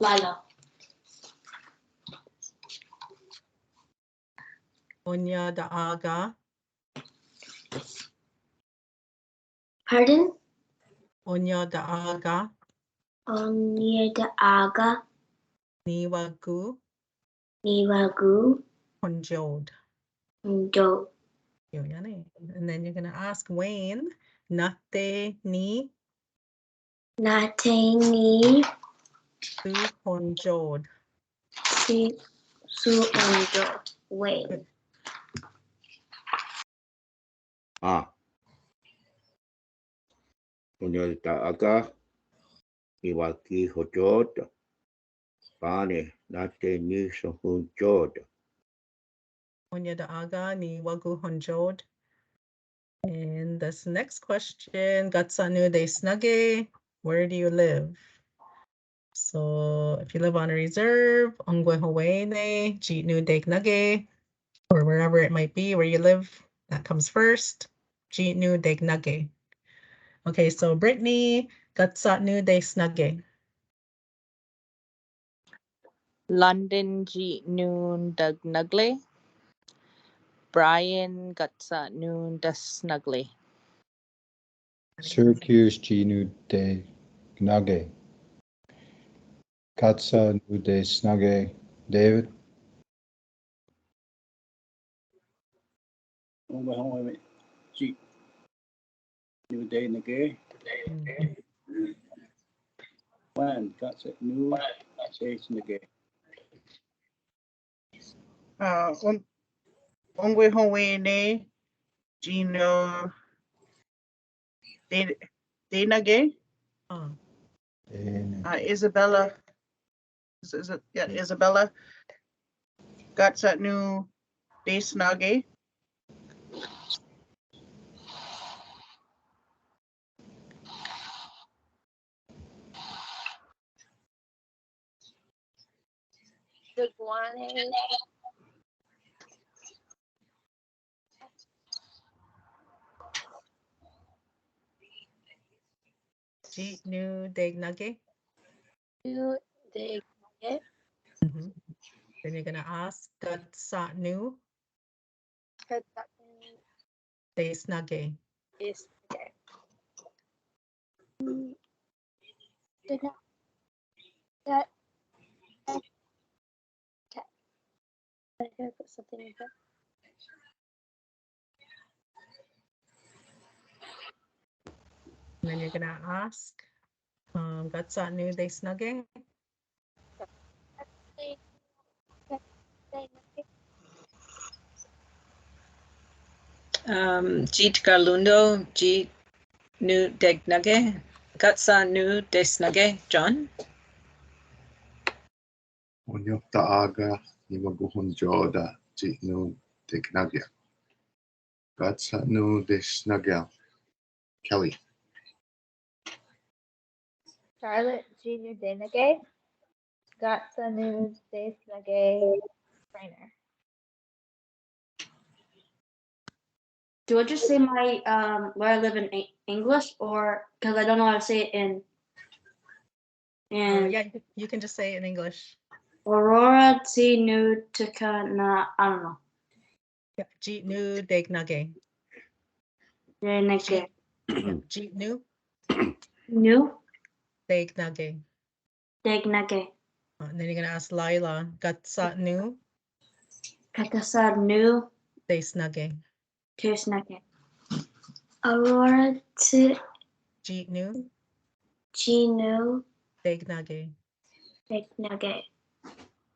[SPEAKER 12] Lila.
[SPEAKER 2] Onya the aga.
[SPEAKER 12] Pardon?
[SPEAKER 2] Onya the aga.
[SPEAKER 12] Oneida aga
[SPEAKER 2] Niwagu
[SPEAKER 12] Niwagu
[SPEAKER 2] honjod.
[SPEAKER 12] Ndo.
[SPEAKER 2] And then you're gonna ask Wayne, nate ni
[SPEAKER 12] Nate ni
[SPEAKER 2] su honjod.
[SPEAKER 12] Su Unjo. Wayne.
[SPEAKER 4] Onyota aga niwaki hojod. Bane nate nizuhunjod.
[SPEAKER 2] Onya the aga niwagu honjod. And this next question, Gatsanu de Snugge, where do you live? So if you live on a reserve, Ongwe Hawaii, Jitnu de Gnage, or wherever it might be where you live, that comes first. Jitnu de Gnage. Okay, so Brittany, Gatsanu de Snugge.
[SPEAKER 9] London Jeet Noon Doug Nugley. Brian Gutsa Noon Das Snuggly.
[SPEAKER 3] Syracuse Ginu de Gnage. Katsa Nu de Snage. David?
[SPEAKER 7] Wait. Jeep. New day in the gay. When got it new days in the gay.
[SPEAKER 1] Ongwe Hawene, Gino, Dana Gay, Isabella, is it? Yeah, Isabella, Gatsatnu, De Snage.
[SPEAKER 14] Dugwane.
[SPEAKER 2] Jitnu de Gnage.
[SPEAKER 14] Nu de Gnage.
[SPEAKER 2] Then you're gonna ask Gatsanu de Snugge.
[SPEAKER 14] Is okay. Did not that okay. I gotta put something in there.
[SPEAKER 2] And then you're gonna ask Gatsanu de Snugge.
[SPEAKER 8] Jeet Garlundo, Jeet Nu Degnage, Gatsa Nu Desnage, John?
[SPEAKER 10] Onyota aga ni wakuhunjoda. Jeet Noon de Gnage. Gatsa Nu de Snuggle. Kelly.
[SPEAKER 5] Charlotte Junior Denegay. Gatsa Nude Days Nage Trainer.
[SPEAKER 12] Do I just say my where I live in English, or because I don't know how to say it in
[SPEAKER 2] Yeah, you can just say it in English.
[SPEAKER 12] Aurora T Nude Tukana? I don't know.
[SPEAKER 2] Yeah, Jeet Nu Deg Nage.
[SPEAKER 12] Nage.
[SPEAKER 2] Jeet Nu
[SPEAKER 12] New
[SPEAKER 2] Deg Nage.
[SPEAKER 12] Deg Nage.
[SPEAKER 2] And then you're gonna ask Lila, Gatsa Nu
[SPEAKER 12] Katasa New
[SPEAKER 2] Des Nage.
[SPEAKER 12] Tears Nage. Aurora T
[SPEAKER 2] Jeet Nu
[SPEAKER 12] Gino
[SPEAKER 2] Deg Nage.
[SPEAKER 12] Deg Nage.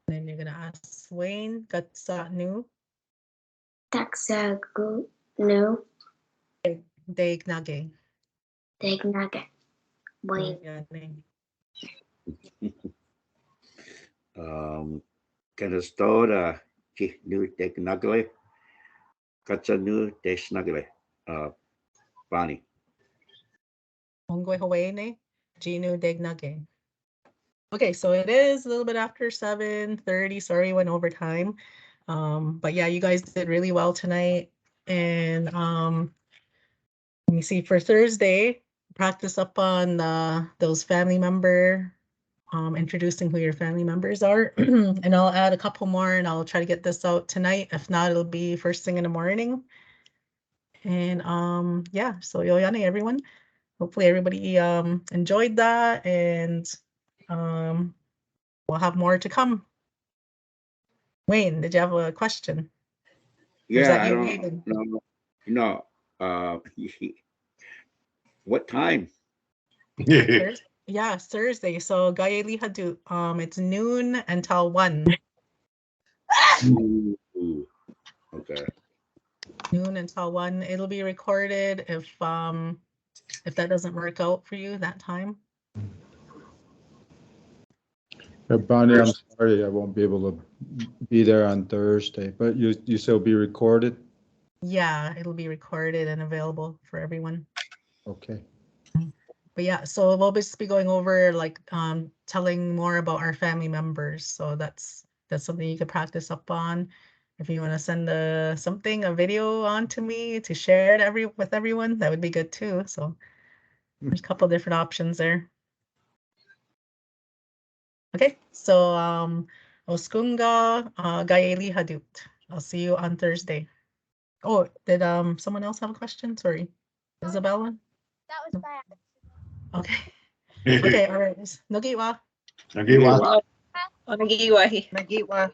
[SPEAKER 2] Then you're gonna ask Wayne, Gatsa Nu
[SPEAKER 12] Taxagu New
[SPEAKER 2] Deg Nage.
[SPEAKER 12] Deg Nage. Wait.
[SPEAKER 4] Canastora nu teknagle. Katsa nu desnagle. Bonnie.
[SPEAKER 2] Ongwe Hawaii, Ginu Deg Nage. Okay, so it is a little bit after 7:30. Sorry, went over time. But yeah, you guys did really well tonight. And let me see, for Thursday, practice up on those family member, introducing who your family members are. And I'll add a couple more and I'll try to get this out tonight. If not, it'll be first thing in the morning. And yeah, so yoyane everyone. Hopefully everybody enjoyed that, and we'll have more to come. Wayne, did you have a question?
[SPEAKER 4] Yeah, I don't know. No. What time?
[SPEAKER 2] Yeah, Thursday. So Gaye Lihadu, it's noon until 1.
[SPEAKER 4] Okay.
[SPEAKER 2] Noon until 1. It'll be recorded if that doesn't work out for you that time.
[SPEAKER 3] Bonnie, I'm sorry, I won't be able to be there on Thursday, but you still be recorded?
[SPEAKER 2] Yeah, it'll be recorded and available for everyone.
[SPEAKER 3] Okay.
[SPEAKER 2] But yeah, so we'll just be going over like telling more about our family members. So that's something you could practice up on. If you want to send a video on to me to share it with everyone, that would be good too. So there's a couple different options there. Okay, so Oskunga Gaeli Hadut. I'll see you on Thursday. Oh, did someone else have a question? Sorry, Isabella?
[SPEAKER 14] That was by
[SPEAKER 2] Okay. Okay, all right. Nagiwa.
[SPEAKER 10] Nagiwa.
[SPEAKER 8] Nagiwa.
[SPEAKER 1] Nagiwa.